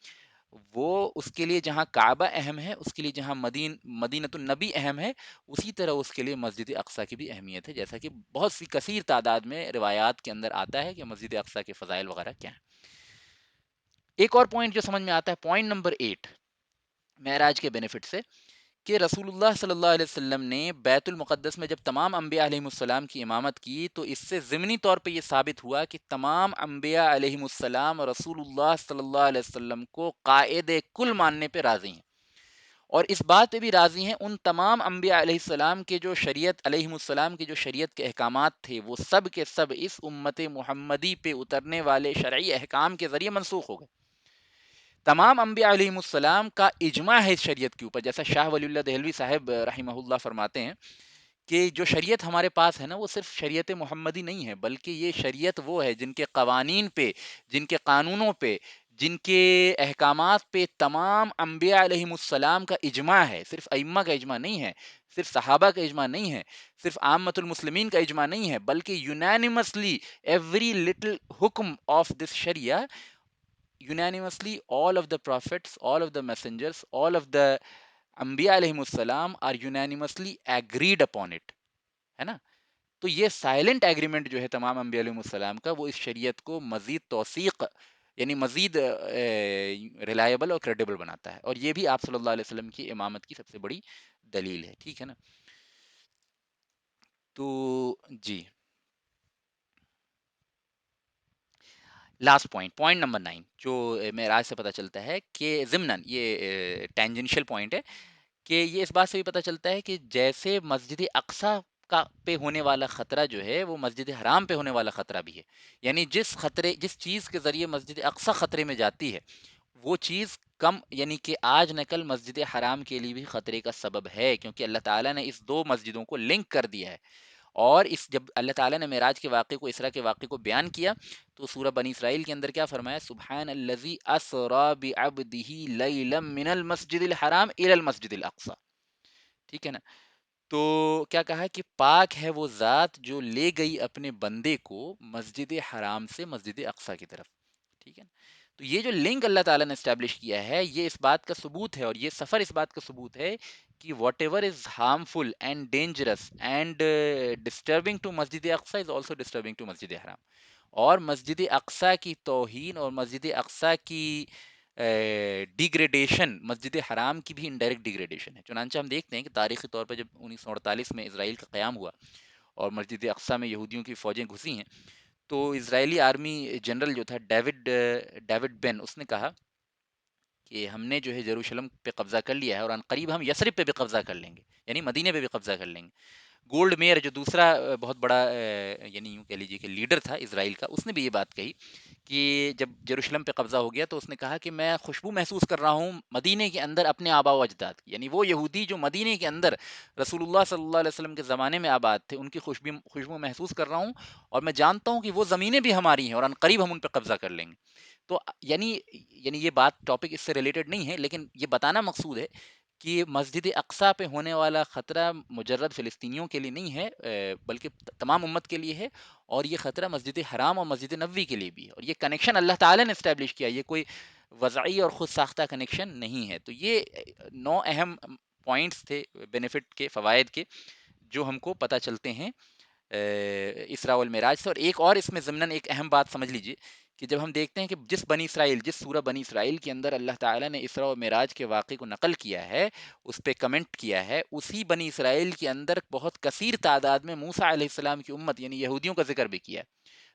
وہ اس کے لیے جہاں کعبہ اہم ہے، اس کے لیے جہاں مدینۃ النبی اہم ہے، اسی طرح اس کے لیے مسجد اقصی کی بھی اہمیت ہے، جیسا کہ بہت سی کثیر تعداد میں روایات کے اندر آتا ہے کہ مسجد اقصی کے فضائل وغیرہ کیا ہیں۔ ایک اور پوائنٹ جو سمجھ میں آتا ہے، پوائنٹ نمبر 8 معراج کے بینیفٹ سے، کہ رسول اللہ صلی اللہ علیہ وسلم نے بیت المقدس میں جب تمام انبیاء علیہ السلام کی امامت کی تو اس سے ضمنی طور پہ یہ ثابت ہوا کہ تمام انبیاء علیہ السلام رسول اللہ صلی اللہ علیہ وسلم کو قائد کل ماننے پہ راضی ہیں، اور اس بات پہ بھی راضی ہیں ان تمام انبیاء علیہ السلام کے جو شریعت علیہ السلام کے جو شریعت کے احکامات تھے وہ سب کے سب اس امت محمدی پہ اترنے والے شرعی احکام کے ذریعے منسوخ ہو گئے۔ تمام انبیاء علیہ السلام کا اجماع ہے اس شریعت کے اوپر، جیسا شاہ ولی اللہ دہلوی صاحب رحمہ اللہ فرماتے ہیں کہ جو شریعت ہمارے پاس ہے نا، وہ صرف شریعت محمدی نہیں ہے، بلکہ یہ شریعت وہ ہے جن کے قوانین پہ، جن کے قانونوں پہ، جن کے احکامات پہ تمام انبیاء علیہ السلام کا اجماع ہے، صرف ائمہ کا اجماع نہیں ہے، صرف صحابہ کا اجماع نہیں ہے، صرف عامۃ المسلمین کا اجماع نہیں ہے، بلکہ یونانیمسلی ایوری لٹل حکم آف دس شریعہ، unanimously all of the prophets, all of the messengers, all of the انبیاء علیہ السلام are unanimously agreed upon it، ہے نا؟ تو یہ سائلنٹ ایگریمنٹ جو ہے تمام انبیاء علیہ السلام کا، وہ اس شریعت کو مزید توثیق، یعنی مزید ریلائبل اور کریڈیبل بناتا ہے، اور یہ بھی آپ صلی اللہ علیہ وسلم کی امامت کی سب سے بڑی دلیل ہے، ٹھیک ہے نا؟ تو جی، لاسٹ پوائنٹ، پوائنٹ نمبر 9 جو معراج سے پتہ چلتا ہے کہ ضمناً یہ ٹینجنشل پوائنٹ ہے، کہ یہ اس بات سے بھی پتہ چلتا ہے کہ جیسے مسجد اقصی کا پہ ہونے والا خطرہ جو ہے وہ مسجد حرام پہ ہونے والا خطرہ بھی ہے، یعنی جس چیز کے ذریعے مسجد اقصی خطرے میں جاتی ہے وہ چیز کم، یعنی کہ آج نقل مسجد حرام کے لیے بھی خطرے کا سبب ہے، کیونکہ اللہ تعالیٰ نے اس دو مسجدوں کو لنک کر دیا ہے، اور اس جب اللہ تعالیٰ نے معراج کے واقعے کو، اسراء کے واقعے کو بیان کیا تو سورہ بنی اسرائیل کے اندر کیا فرمایا؟ سبحان الذی اسری بعبدہ لیلا من المسجد الحرام الی المسجد الاقصی، ٹھیک ہے نا؟ تو کیا کہا کہ پاک ہے وہ ذات جو لے گئی اپنے بندے کو مسجد حرام سے مسجد اقصی کی طرف، ٹھیک ہے نا؟ تو یہ جو لنک اللہ تعالیٰ نے اسٹیبلش کیا ہے، یہ اس بات کا ثبوت ہے، اور یہ سفر اس بات کا ثبوت ہے کہ whatever is harmful and dangerous and disturbing to Masjid Aqsa is also disturbing to Masjid Haram, اور مسجد اقصی کی توہین اور مسجد اقصی کی ڈیگریڈیشن مسجد حرام کی بھی انڈائریکٹ ڈیگریڈیشن ہے۔ چنانچہ ہم دیکھتے ہیں کہ تاریخی طور پر جب 1948 میں اسرائیل کا قیام ہوا اور مسجد اقصی میں یہودیوں کی فوجیں گھسی ہیں، تو اسرائیلی آرمی جنرل جو تھا ڈیوڈ بین، اس نے کہا کہ ہم نے جو ہے یروشلم پہ قبضہ کر لیا ہے، اور ان قریب ہم یثرب پہ بھی قبضہ کر لیں گے، یعنی مدینے پہ بھی قبضہ کر لیں گے۔ گولڈ میئر جو دوسرا بہت بڑا یعنی یوں کہہ لیجیے کہ لیڈر تھا اسرائیل کا، اس نے بھی یہ بات کہی کہ جب یروشلم پہ قبضہ ہو گیا تو اس نے کہا کہ میں خوشبو محسوس کر رہا ہوں مدینے کے اندر اپنے آبا و اجداد کی، یعنی وہ یہودی جو مدینے کے اندر رسول اللہ صلی اللہ علیہ وسلم کے زمانے میں آباد تھے، ان کی خوشبو محسوس کر رہا ہوں، اور میں جانتا ہوں کہ وہ زمینیں بھی ہماری ہیں اور ان قریب ہم ان پہ قبضہ کر لیں گے۔ تو یعنی یہ بات ٹاپک اس سے ریلیٹڈ نہیں ہے، لیکن یہ بتانا مقصود ہے کہ مسجد اقصی پہ ہونے والا خطرہ مجرد فلسطینیوں کے لیے نہیں ہے، بلکہ تمام امت کے لیے ہے، اور یہ خطرہ مسجد حرام اور مسجد نبوی کے لیے بھی ہے، اور یہ کنیکشن اللہ تعالیٰ نے اسٹیبلش کیا، یہ کوئی وضعی اور خود ساختہ کنیکشن نہیں ہے۔ تو یہ 9 اہم پوائنٹس تھے بینیفٹ کے، فوائد کے، جو ہم کو پتہ چلتے ہیں اسراء والمعراج سے۔ اور ایک اور اس میں ضمناً ایک اہم بات سمجھ لیجئے کہ جب ہم دیکھتے ہیں کہ جس سورہ بنی اسرائیل کے اندر اللہ تعالیٰ نے اسراء و معراج کے واقعے کو نقل کیا ہے، اس پہ کمنٹ کیا ہے، اسی بنی اسرائیل کے اندر بہت کثیر تعداد میں موسیٰ علیہ السلام کی امت یعنی یہودیوں کا ذکر بھی کیا ہے۔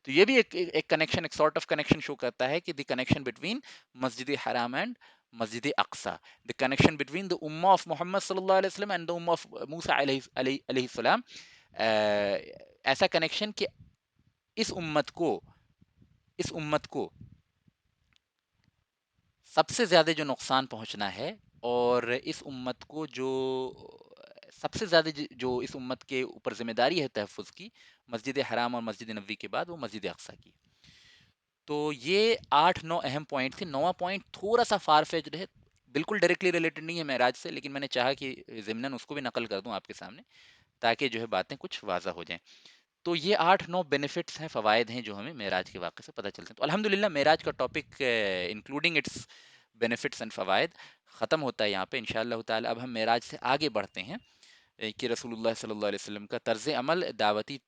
تو یہ بھی ایک کنیکشن، ایک سارٹ آف کنیکشن شو کرتا ہے کہ دی connection between Masjid Haram and Masjid Aqsa, the connection between the ummah of Muhammad صلی اللہ علیہ وسلم and the ummah of موسیٰ علیہ السلام، ایسا کنیکشن کہ اس امت کو سب سے زیادہ جو نقصان پہنچنا ہے، اور اس امت کو جو سب سے زیادہ جو اس امت کے اوپر ذمہ داری ہے تحفظ کی، مسجد حرام اور مسجد نبوی کے بعد وہ مسجد اقصیٰ کی. تو یہ 8-9 اہم پوائنٹ تھے. 9واں پوائنٹ تھوڑا سا فار فیچڈ ہے، بالکل ڈائریکٹلی ریلیٹڈ نہیں ہے معراج سے، لیکن میں نے چاہا کہ ضمناً اس کو بھی نقل کر دوں آپ کے سامنے، تاکہ جو ہے باتیں کچھ واضح ہو جائیں. تو یہ 8-9 بینیفٹس ہیں، فوائد ہیں جو ہمیں معراج کے واقعے سے پتہ چلتے ہیں. تو الحمدللہ معراج کا topic including its benefits and فوائد ختم ہوتا ہے یہاں پہ انشاءاللہ تعالی. اب ہم معراج سے آگے بڑھتے ہیں کہ رسول اللہ صلی اللہ علیہ وسلم کا طرز عمل، دعوتی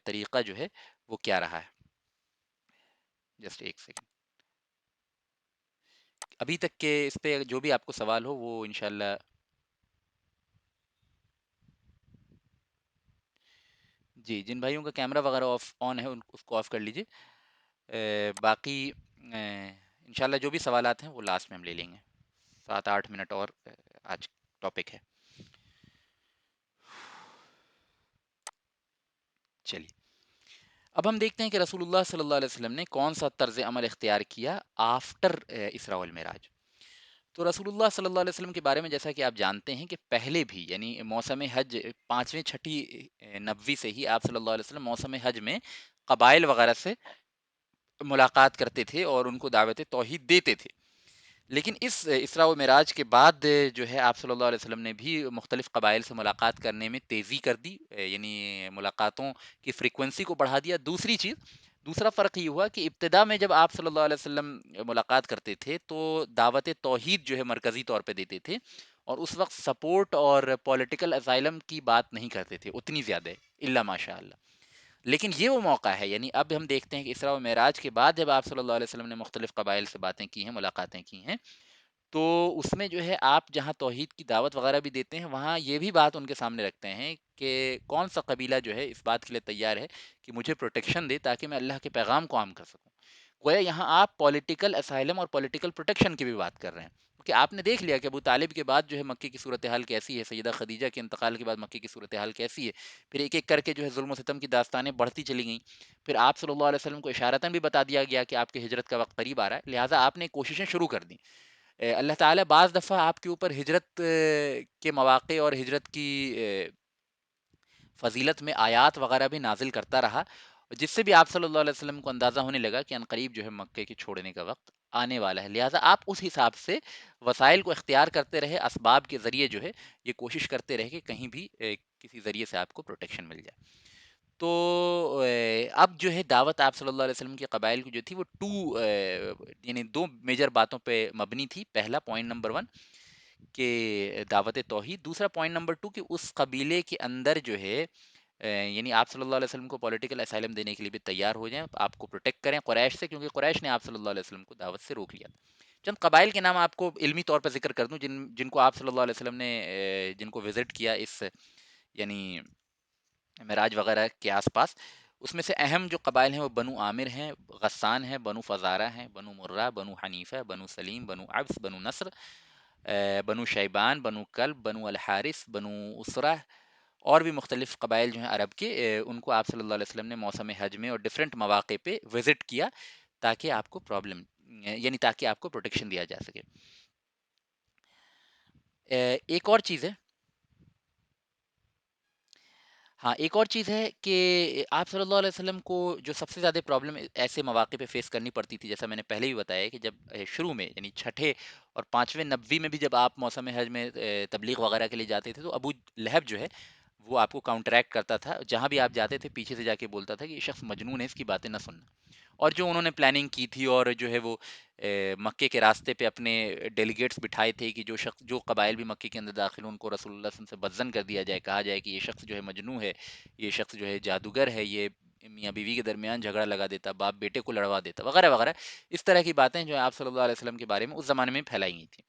طریقہ جو ہے وہ کیا رہا ہے. جسٹ ایک سیکنڈ. ابھی تک کے اس پہ جو بھی آپ کو سوال ہو وہ انشاءاللہ. جی، جن بھائیوں کا کیمرہ وغیرہ آن ہے اس کو آف کر لیجئے. باقی انشاءاللہ جو بھی سوالات ہیں وہ لاسٹ میں ہم لے لیں گے. 7-8 منٹ اور آج ٹاپک ہے. چلیے اب ہم دیکھتے ہیں کہ رسول اللہ صلی اللہ علیہ وسلم نے کون سا طرز عمل اختیار کیا آفٹر اسراء والمعراج. تو رسول اللہ صلی اللہ علیہ وسلم کے بارے میں جیسا کہ آپ جانتے ہیں کہ پہلے بھی، یعنی موسم حج 5ویں 6ٹھی نبوی سے ہی آپ صلی اللہ علیہ وسلم موسم حج میں قبائل وغیرہ سے ملاقات کرتے تھے اور ان کو دعوت توحید دیتے تھے. لیکن اس اسراء و معراج کے بعد جو ہے آپ صلی اللہ علیہ وسلم نے بھی مختلف قبائل سے ملاقات کرنے میں تیزی کر دی، یعنی ملاقاتوں کی فریکوینسی کو بڑھا دیا. دوسرا فرق یہ ہوا کہ ابتدا میں جب آپ صلی اللہ علیہ وسلم ملاقات کرتے تھے تو دعوت توحید جو ہے مرکزی طور پہ دیتے تھے، اور اس وقت سپورٹ اور پولیٹیکل اسائلم کی بات نہیں کرتے تھے اتنی زیادہ، الا ماشاء اللہ. لیکن یہ وہ موقع ہے، یعنی اب ہم دیکھتے ہیں کہ اسراء و معراج کے بعد جب آپ صلی اللہ علیہ وسلم نے مختلف قبائل سے باتیں کی ہیں، ملاقاتیں کی ہیں، تو اس میں جو ہے آپ جہاں توحید کی دعوت وغیرہ بھی دیتے ہیں، وہاں یہ بھی بات ان کے سامنے رکھتے ہیں کہ کون سا قبیلہ جو ہے اس بات کے لیے تیار ہے کہ مجھے پروٹیکشن دے تاکہ میں اللہ کے پیغام کو عام کر سکوں. گویا یہاں آپ پولیٹیکل اسائلم اور پولیٹیکل پروٹیکشن کی بھی بات کر رہے ہیں، کیونکہ آپ نے دیکھ لیا کہ ابو طالب کے بعد جو ہے مکے کی صورتحال کیسی ہے، سیدہ خدیجہ کے انتقال کے بعد مکے کی صورتحال کیسی ہے. پھر ایک ایک کر کے جو ہے ظلم و ستم کی داستانیں بڑھتی چلی گئیں. پھر آپ صلی اللہ علیہ وسلم کو اشارتاً بھی بتا دیا گیا کہ آپ کی ہجرت کا وقت قریب آ رہا ہے، لہٰذا آپ نے کوششیں شروع کر دیں. اللہ تعالیٰ بعض دفعہ آپ کے اوپر ہجرت کے مواقع اور ہجرت کی فضیلت میں آیات وغیرہ بھی نازل کرتا رہا، جس سے بھی آپ صلی اللہ علیہ وسلم کو اندازہ ہونے لگا کہ عنقریب جو ہے مکے کے چھوڑنے کا وقت آنے والا ہے. لہٰذا آپ اس حساب سے وسائل کو اختیار کرتے رہے، اسباب کے ذریعے جو ہے یہ کوشش کرتے رہے کہ کہیں بھی کسی ذریعے سے آپ کو پروٹیکشن مل جائے. تو اب جو ہے دعوت آپ صلی اللہ علیہ وسلم کے قبائل کی جو تھی وہ یعنی 2 میجر باتوں پہ مبنی تھی. پہلا پوائنٹ نمبر 1 کہ دعوت توحید، دوسرا پوائنٹ نمبر 2 کہ اس قبیلے کے اندر جو ہے یعنی آپ صلی اللہ علیہ وسلم کو پولیٹیکل اسائلم دینے کے لیے بھی تیار ہو جائیں، آپ کو پروٹیکٹ کریں قریش سے، کیونکہ قریش نے آپ صلی اللہ علیہ وسلم کو دعوت سے روک لیا. چند قبائل کے نام آپ کو علمی طور پر ذکر کر دوں جن کو آپ صلی اللہ علیہ وسلم نے جن کو وزٹ کیا اس یعنی معراج وغیرہ کے آس پاس. اس میں سے اہم جو قبائل ہیں وہ بنو عامر ہیں، غسان ہیں، بنو فزارہ ہیں، بنو مرہ، بنو حنیفہ، بنو سلیم، بنو عبس، بنو نصر، بنو شیبان، بنو کلب، بنو الحارث، بنو اسرہ، اور بھی مختلف قبائل جو ہیں عرب کے، ان کو آپ صلی اللہ علیہ وسلم نے موسم حج میں اور ڈفرینٹ مواقع پہ وزٹ کیا تاکہ آپ کو یعنی تاکہ آپ کو پروٹیکشن دیا جا سکے. ایک اور چیز ہے، ہاں ایک اور چیز ہے کہ آپ صلی اللہ علیہ وسلم کو جو سب سے زیادہ پرابلم ایسے مواقع پہ فیس کرنی پڑتی تھی، جیسا میں نے پہلے بھی بتایا کہ جب شروع میں یعنی 6 اور 5 نبوی میں بھی جب آپ موسم حج میں تبلیغ وغیرہ کے لیے جاتے تھے تو ابو لہب جو ہے وہ آپ کو کاؤنٹریکٹ کرتا تھا. جہاں بھی آپ جاتے تھے پیچھے سے جا کے بولتا تھا کہ یہ شخص مجنون ہے، اس کی باتیں نہ سننا. اور جو انہوں نے پلاننگ کی تھی اور جو ہے وہ مکے کے راستے پہ اپنے ڈیلیگیٹس بٹھائے تھے کہ جو قبائل بھی مکے کے اندر داخل ہوں ان کو رسول اللہ صلی اللہ علیہ وسلم سے بدظن کر دیا جائے، کہا جائے کہ یہ شخص جو ہے مجنون ہے، یہ شخص جو ہے جادوگر ہے، یہ میاں بیوی کے درمیان جھگڑا لگا دیتا، باپ بیٹے کو لڑوا دیتا، وغیرہ وغیرہ. اس طرح کی باتیں جو ہے آپ صلی اللہ علیہ وسلم کے بارے میں اس زمانے میں پھیلائی گئی تھیں.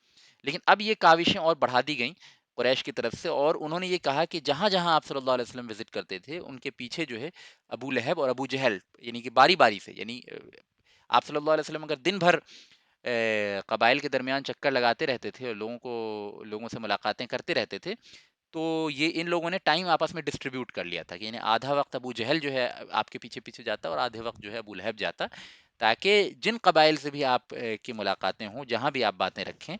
لیکن اب یہ کاوشیں اور بڑھا دی گئیں قریش کی طرف سے، اور انہوں نے یہ کہا کہ جہاں جہاں آپ صلی اللہ علیہ وسلم وزٹ کرتے تھے ان کے پیچھے جو ہے ابو لہب اور ابو جہل، یعنی کہ باری باری سے، یعنی آپ صلی اللہ علیہ وسلم اگر دن بھر قبائل کے درمیان چکر لگاتے رہتے تھے اور لوگوں سے ملاقاتیں کرتے رہتے تھے، تو یہ ان لوگوں نے ٹائم آپس میں ڈسٹریبیوٹ کر لیا تھا کہ یعنی آدھا وقت ابو جہل جو ہے آپ کے پیچھے پیچھے جاتا اور آدھے وقت جو ہے ابو لہب جاتا تاکہ جن قبائل سے بھی آپ کی ملاقاتیں ہوں، جہاں بھی آپ باتیں رکھیں،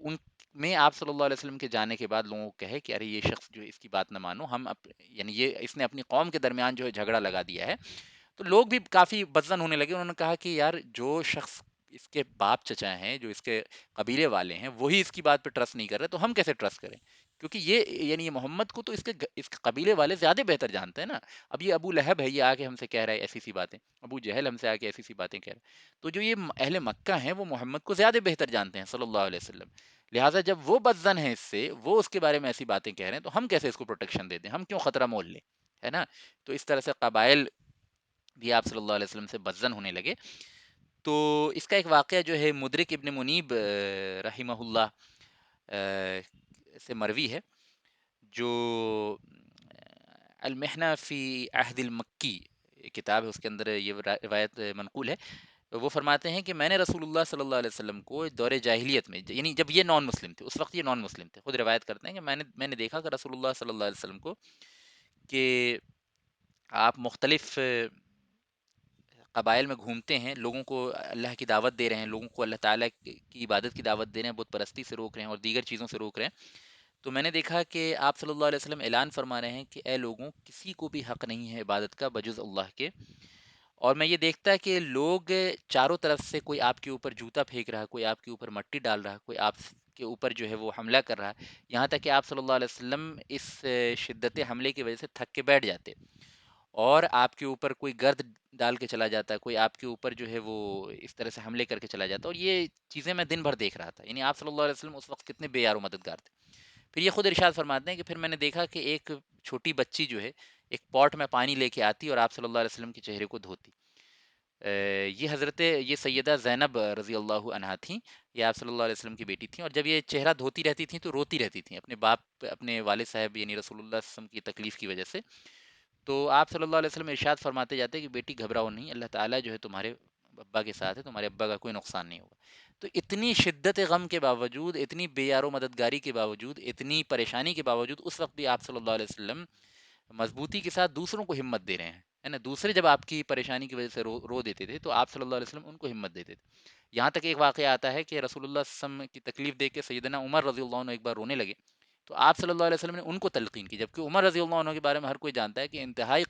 ان میں آپ صلی اللہ علیہ وسلم کے جانے کے بعد لوگوں کو کہے کہ ارے یہ شخص جو ہے اس کی بات نہ مانو، یعنی یہ اس نے اپنی قوم کے درمیان جو ہے جھگڑا لگا دیا ہے. تو لوگ بھی کافی بدظن ہونے لگے. انہوں نے کہا کہ یار جو شخص اس کے باپ چچا ہیں، جو اس کے قبیلے والے ہیں، وہی اس کی بات پہ ٹرسٹ نہیں کر رہے تو ہم کیسے ٹرسٹ کریں؟ کیونکہ یعنی یہ محمد کو تو اس کے قبیلے والے زیادہ بہتر جانتے ہیں نا. اب یہ ابو لہب ہے، یہ آ کے ہم سے کہہ رہا ہے ایسی سی باتیں. ابو جہل ہم سے آ کے ایسی سی باتیں کہہ رہا ہے. تو جو یہ اہل مکہ ہیں وہ محمد کو زیادہ بہتر جانتے ہیں صلی اللہ علیہ وسلم. لہٰذا جب وہ بدظن ہیں اس سے، وہ اس کے بارے میں ایسی باتیں کہہ رہے ہیں تو ہم کیسے اس کو پروٹیکشن دے دیں؟ ہم کیوں خطرہ مول لیں؟ ہے نا. تو اس طرح سے قبائل بھی آپ صلی اللہ علیہ وسلم سے بدظن ہونے لگے. تو اس کا ایک واقعہ جو ہے مدرک ابن منیب رحمہ اللہ سے مروی ہے، جو المحنہ فی عہد المکی کتاب ہے، اس کے اندر یہ روایت منقول ہے. وہ فرماتے ہیں کہ میں نے رسول اللہ صلی اللہ علیہ وسلم کو دور جاہلیت میں، یعنی جب یہ نان مسلم تھے، اس وقت یہ نان مسلم تھے، خود روایت کرتے ہیں کہ میں نے دیکھا کہ رسول اللہ صلی اللہ علیہ وسلم کو کہ آپ مختلف قبائل میں گھومتے ہیں، لوگوں کو اللہ کی دعوت دے رہے ہیں، لوگوں کو اللہ تعالیٰ کی عبادت کی دعوت دے رہے ہیں، بت پرستی سے روک رہے ہیں اور دیگر چیزوں سے روک رہے ہیں. تو میں نے دیکھا کہ آپ صلی اللہ علیہ وسلم اعلان فرما رہے ہیں کہ اے لوگوں، کسی کو بھی حق نہیں ہے عبادت کا بجز اللہ کے. اور میں یہ دیکھتا کہ لوگ چاروں طرف سے، کوئی آپ کے اوپر جوتا پھینک رہا ہے، کوئی آپ کے اوپر مٹی ڈال رہا ہے، کوئی آپ کے اوپر جو ہے وہ حملہ کر رہا ہے، یہاں تک کہ آپ صلی اللہ علیہ وسلم اس شدت حملے کی وجہ سے تھک کے بیٹھ جاتے، اور آپ کے اوپر کوئی گرد ڈال کے چلا جاتا ہے، کوئی آپ کے اوپر جو ہے وہ اس طرح سے حملے کر کے چلا جاتا ہے. اور یہ چیزیں میں دن بھر دیکھ رہا تھا. یعنی آپ صلی اللہ علیہ وسلم اس وقت کتنے بے یار و مددگار تھے. پھر یہ خود ارشاد فرماتے ہیں کہ پھر میں نے دیکھا کہ ایک چھوٹی بچی جو ہے ایک پاٹ میں پانی لے کے آتی اور آپ صلی اللہ علیہ وسلم کے چہرے کو دھوتی. یہ سیدہ زینب رضی اللہ عنہا تھیں. یہ آپ صلی اللہ علیہ وسلم کی بیٹی تھیں، اور جب یہ چہرہ دھوتی رہتی تھیں تو روتی رہتی تھیں اپنے باپ، اپنے والد صاحب یعنی رسول اللہ صلی اللہ علیہ وسلم کی تکلیف کی وجہ سے. تو آپ صلی اللہ علیہ وسلم ارشاد فرماتے جاتے کہ بیٹی گھبراؤ نہیں، اللہ تعالیٰ جو ہے تمہارے ابا کے ساتھ ہے، تمہارے ابا کا کوئی نقصان نہیں ہوگا. تو اتنی شدت غم کے باوجود، اتنی بے یار و مددگاری کے باوجود، اتنی پریشانی کے باوجود، اس وقت بھی آپ صلی اللہ علیہ وسلم مضبوطی کے ساتھ دوسروں کو ہمت دے رہے ہیں، ہے نا. دوسرے جب آپ کی پریشانی کی وجہ سے رو دیتے تھے تو آپ صلی اللہ علیہ وسلم ان کو ہمت دیتے تھے. یہاں تک ایک واقعہ آتا ہے کہ رسول اللہ صلی اللہ علیہ وسلم کی تکلیف دیکھ کے سیدنا عمر رضی اللہ عنہ ایک بار رونے لگے. تو آپ صلی اللہ علیہ وسلم نے ان کو تلقین کی، جبکہ عمر رضی اللہ عنہ کے بارے میں ہر کوئی جانتا ہے کہ انتہائی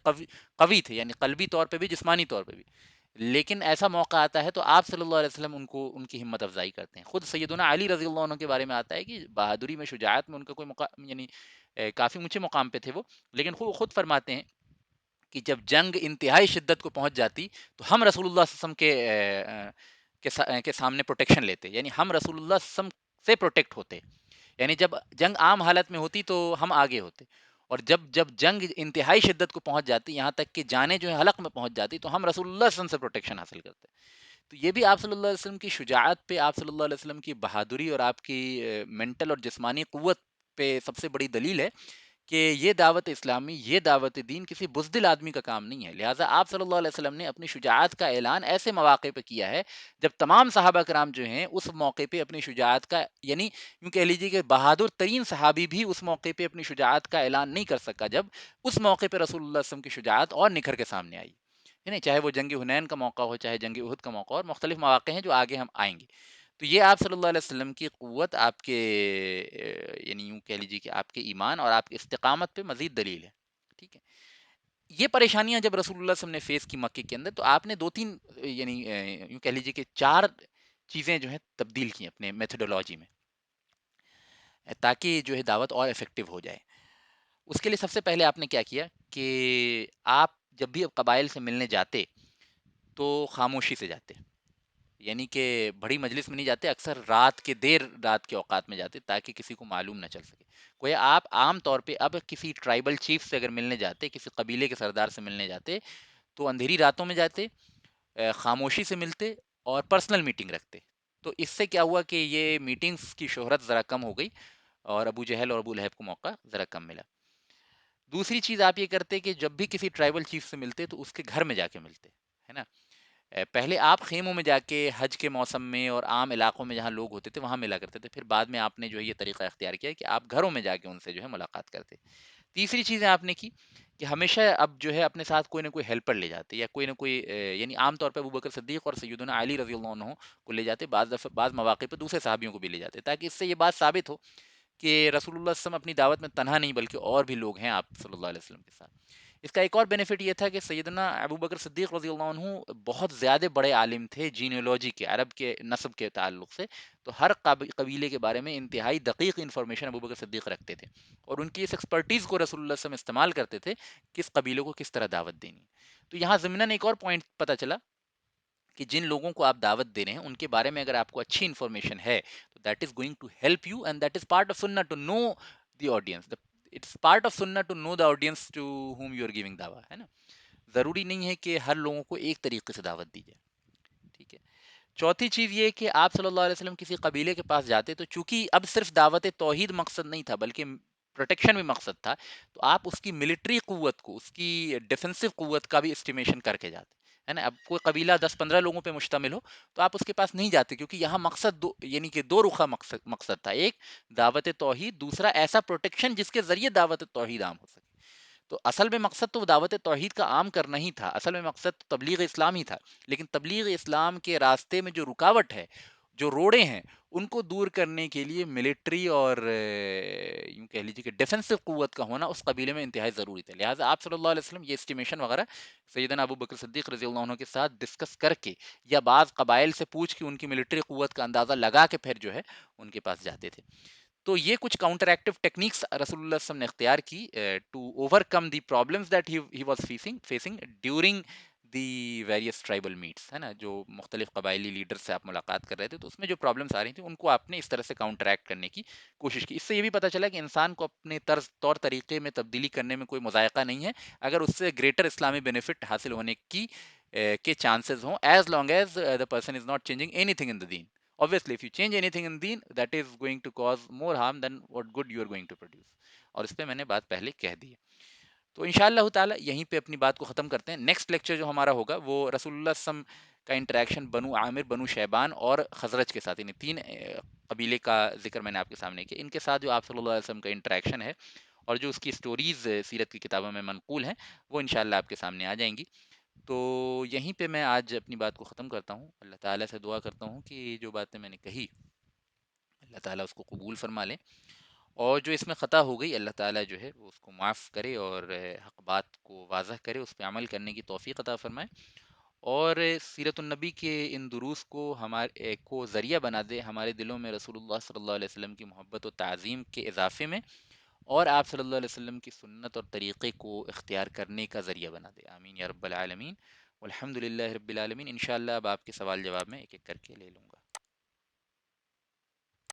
قوی تھے، یعنی قلبی طور پہ بھی جسمانی طور پہ بھی. لیکن ایسا موقع آتا ہے تو آپ صلی اللہ علیہ وسلم ان کی ہمت افزائی کرتے ہیں. خود سیدنا علی رضی اللہ عنہ کے بارے میں آتا ہے کہ بہادری میں، شجاعت میں ان کا کوئی یعنی کافی اونچے مقام پہ تھے وہ. لیکن خود فرماتے ہیں کہ جب جنگ انتہائی شدت کو پہنچ جاتی تو ہم رسول اللہ صلی اللہ علیہ وسلم کے سامنے پروٹیکشن لیتے، یعنی ہم رسول اللہ صلی اللہ علیہ وسلم سے پروٹیکٹ ہوتے. یعنی جب جنگ عام حالت میں ہوتی تو ہم آگے ہوتے، اور جب جنگ انتہائی شدت کو پہنچ جاتی، یہاں تک کہ جانیں جو ہے حلق میں پہنچ جاتی، تو ہم رسول اللہ صلی اللہ علیہ وسلم سے پروٹیکشن حاصل کرتے. تو یہ بھی آپ صلی اللہ علیہ وسلم کی شجاعت پہ، آپ صلی اللہ علیہ وسلم کی بہادری اور آپ کی مینٹل اور جسمانی قوت پہ سب سے بڑی دلیل ہے کہ یہ دعوت اسلامی، یہ دعوت دین کسی بزدل آدمی کا کام نہیں ہے. لہٰذا آپ صلی اللہ علیہ وسلم نے اپنی شجاعت کا اعلان ایسے مواقع پہ کیا ہے جب تمام صحابہ کرام جو ہیں اس موقع پہ اپنی شجاعت کا، یعنی یوں کہہ لیجیے کہ بہادر ترین صحابی بھی اس موقع پہ اپنی شجاعت کا اعلان نہیں کر سکا جب اس موقع پہ رسول اللہ صلی اللہ علیہ وسلم کی شجاعت اور نکھر کے سامنے آئی. یعنی چاہے وہ جنگ حنین کا موقع ہو، چاہے جنگ احد کا موقع ہو، اور مختلف مواقع ہیں جو آگے ہم آئیں گے. تو یہ آپ صلی اللہ علیہ وسلم کی قوت، آپ کے یعنی یوں کہہ لیجیے کہ آپ کے ایمان اور آپ کی استقامت پہ مزید دلیل ہے. ٹھیک ہے. یہ پریشانیاں جب رسول اللہ صلی اللہ علیہ وسلم نے فیس کی مکے کے اندر، تو آپ نے دو تین یعنی یوں کہہ لیجیے کہ چار چیزیں جو ہیں تبدیل کی اپنے میتھڈولوجی میں، تاکہ جو ہے دعوت اور افیکٹو ہو جائے. اس کے لیے سب سے پہلے آپ نے کیا کیا کہ آپ جب بھی اب قبائل سے ملنے جاتے تو خاموشی سے جاتے، یعنی کہ بڑی مجلس میں نہیں جاتے، اکثر دیر رات کے اوقات میں جاتے تاکہ کسی کو معلوم نہ چل سکے. کوئی آپ عام طور پہ اب کسی ٹرائبل چیف سے اگر ملنے جاتے، کسی قبیلے کے سردار سے ملنے جاتے، تو اندھیری راتوں میں جاتے، خاموشی سے ملتے اور پرسنل میٹنگ رکھتے. تو اس سے کیا ہوا کہ یہ میٹنگز کی شہرت ذرا کم ہو گئی اور ابو جہل اور ابو لہب کو موقع ذرا کم ملا. دوسری چیز آپ یہ کرتے کہ جب بھی کسی ٹرائبل چیف سے ملتے تو اس کے گھر میں جا کے ملتے، ہے نا. پہلے آپ خیموں میں جا کے حج کے موسم میں اور عام علاقوں میں جہاں لوگ ہوتے تھے وہاں ملا کرتے تھے، پھر بعد میں آپ نے جو ہے یہ طریقہ اختیار کیا کہ آپ گھروں میں جا کے ان سے جو ہے ملاقات کرتے، تیسری چیزیں آپ نے کی کہ ہمیشہ اب جو ہے اپنے ساتھ کوئی نہ کوئی ہیلپر لے جاتے، یا کوئی نہ کوئی یعنی عام طور پہ ابوبکر صدیق اور سیدنا علی رضی اللہ عنہ کو لے جاتے، بعض دفعہ بعض مواقع پہ دوسرے صحابیوں کو بھی لے جاتے، تاکہ اس سے یہ بات ثابت ہو کہ رسول اللہ صلی اللہ علیہ وسلم اپنی دعوت میں تنہا نہیں بلکہ اور بھی لوگ ہیں آپ صلی اللہ علیہ وسلم کے ساتھ۔ اس کا ایک اور بینیفٹ یہ تھا کہ سیدنا ابو بکر صدیق رضی اللہ عنہ بہت زیادہ بڑے عالم تھے جینیولوجی کے، عرب کے نسب کے تعلق سے، تو ہر قبیلے کے بارے میں انتہائی دقیق انفارمیشن ابو بکر صدیق رکھتے تھے، اور ان کی اس ایکسپرٹیز کو رسول اللہ صلی اللہ علیہ وسلم استعمال کرتے تھے کس قبیلوں کو کس طرح دعوت دینی ہے۔ تو یہاں ضمناً ایک اور پوائنٹ پتہ چلا کہ جن لوگوں کو آپ دعوت دے رہے ہیں ان کے بارے میں اگر آپ کو اچھی انفارمیشن ہے تو that is going to help you, and that is part of سننا to know the audience, it's part of سننا to know the audience to whom you are giving دعویٰ، ہے نا؟ ضروری نہیں ہے کہ ہر لوگوں کو ایک طریقے سے دعوت دی جائے، ٹھیک ہے؟ چوتھی چیز یہ کہ آپ صلی اللہ علیہ وسلم کسی قبیلے کے پاس جاتے تو چونکہ اب صرف دعوت توحید مقصد نہیں تھا بلکہ پروٹیکشن بھی مقصد تھا، تو آپ اس کی ملٹری قوت کو، اس کی ڈیفنسو قوت کا بھی اسٹیمیشن کر کے جاتے، ہے نا؟ اب کوئی قبیلہ 10-15 لوگوں پہ مشتمل ہو تو آپ اس کے پاس نہیں جاتے، کیونکہ یہاں مقصد یعنی کہ دو رخا مقصد تھا، ایک دعوت توحید، دوسرا ایسا پروٹیکشن جس کے ذریعے دعوت توحید عام ہو سکے۔ تو اصل میں مقصد تو دعوت توحید کا عام کرنا ہی تھا، اصل میں مقصد تو تبلیغ اسلام ہی تھا، لیکن تبلیغ اسلام کے راستے میں جو رکاوٹ ہے، جو روڑے ہیں، ان کو دور کرنے کے لیے ملٹری اور یوں کہہ لیجیے کہ ڈیفنسو قوت کا ہونا اس قبیلے میں انتہائی ضروری تھا، لہٰذا آپ صلی اللہ علیہ وسلم یہ اسٹیمیشن وغیرہ سیدنا ابو بکر صدیق رضی اللہ عنہ کے ساتھ ڈسکس کر کے یا بعض قبائل سے پوچھ کے ان کی ملٹری قوت کا اندازہ لگا کے پھر جو ہے ان کے پاس جاتے تھے۔ تو یہ کچھ کاؤنٹر ایکٹیو ٹیکنیکس رسول اللہ صلی اللہ علیہ وسلم نے اختیار کی to overcome the problems that he was facing during the various tribal meets, ہے نا؟ جو مختلف قبائلی لیڈر سے آپ ملاقات کر رہے تھے تو اس میں جو پرابلمس آ رہی تھیں ان کو آپ نے اس طرح سے کاؤنٹر ایکٹ کرنے کی کوشش کی۔ اس سے یہ بھی پتہ چلا کہ انسان کو اپنے طور طریقے میں تبدیلی کرنے میں کوئی مذائقہ نہیں ہے اگر اس سے گریٹر اسلامی بینیفٹ حاصل ہونے کی کے چانسز ہوں، as long as the person is not changing anything in the دین۔ Obviously, if you change anything in deen, that is going to cause more harm than what good you are going to produce. اور اس پہ میں نے بات پہلے کہہ دی ہے۔ تو انشاءاللہ تعالی یہیں پہ اپنی بات کو ختم کرتے ہیں۔ نیکسٹ لیکچر جو ہمارا ہوگا وہ رسول اللہ صلی اللہ علیہ وسلم کا انٹریکشن بنو عامر، بنو شیبان اور خزرج کے ساتھ، یعنی تین قبیلے کا ذکر میں نے آپ کے سامنے کیا، ان کے ساتھ جو آپ صلی اللہ علیہ وسلم کا انٹریکشن ہے اور جو اس کی سٹوریز سیرت کی کتابوں میں منقول ہیں وہ انشاءاللہ آپ کے سامنے آ جائیں گی۔ تو یہیں پہ میں آج اپنی بات کو ختم کرتا ہوں۔ اللہ تعالیٰ سے دعا کرتا ہوں کہ جو باتیں میں نے کہی اللہ تعالیٰ اس کو قبول فرما لیں، اور جو اس میں خطا ہو گئی اللہ تعالیٰ جو ہے وہ اس کو معاف کرے اور حق بات کو واضح کرے، اس پہ عمل کرنے کی توفیق عطا فرمائے، اور سیرت النبی کے ان دروس کو ہمارے کو ذریعہ بنا دے ہمارے دلوں میں رسول اللہ صلی اللہ علیہ وسلم کی محبت و تعظیم کے اضافے میں، اور آپ صلی اللہ علیہ وسلم کی سنت اور طریقے کو اختیار کرنے کا ذریعہ بنا دے، آمین یا رب العالمین، والحمد للہ رب العالمین۔ انشاءاللہ اب آپ کے سوال جواب میں ایک ایک کر کے لے لوں گا۔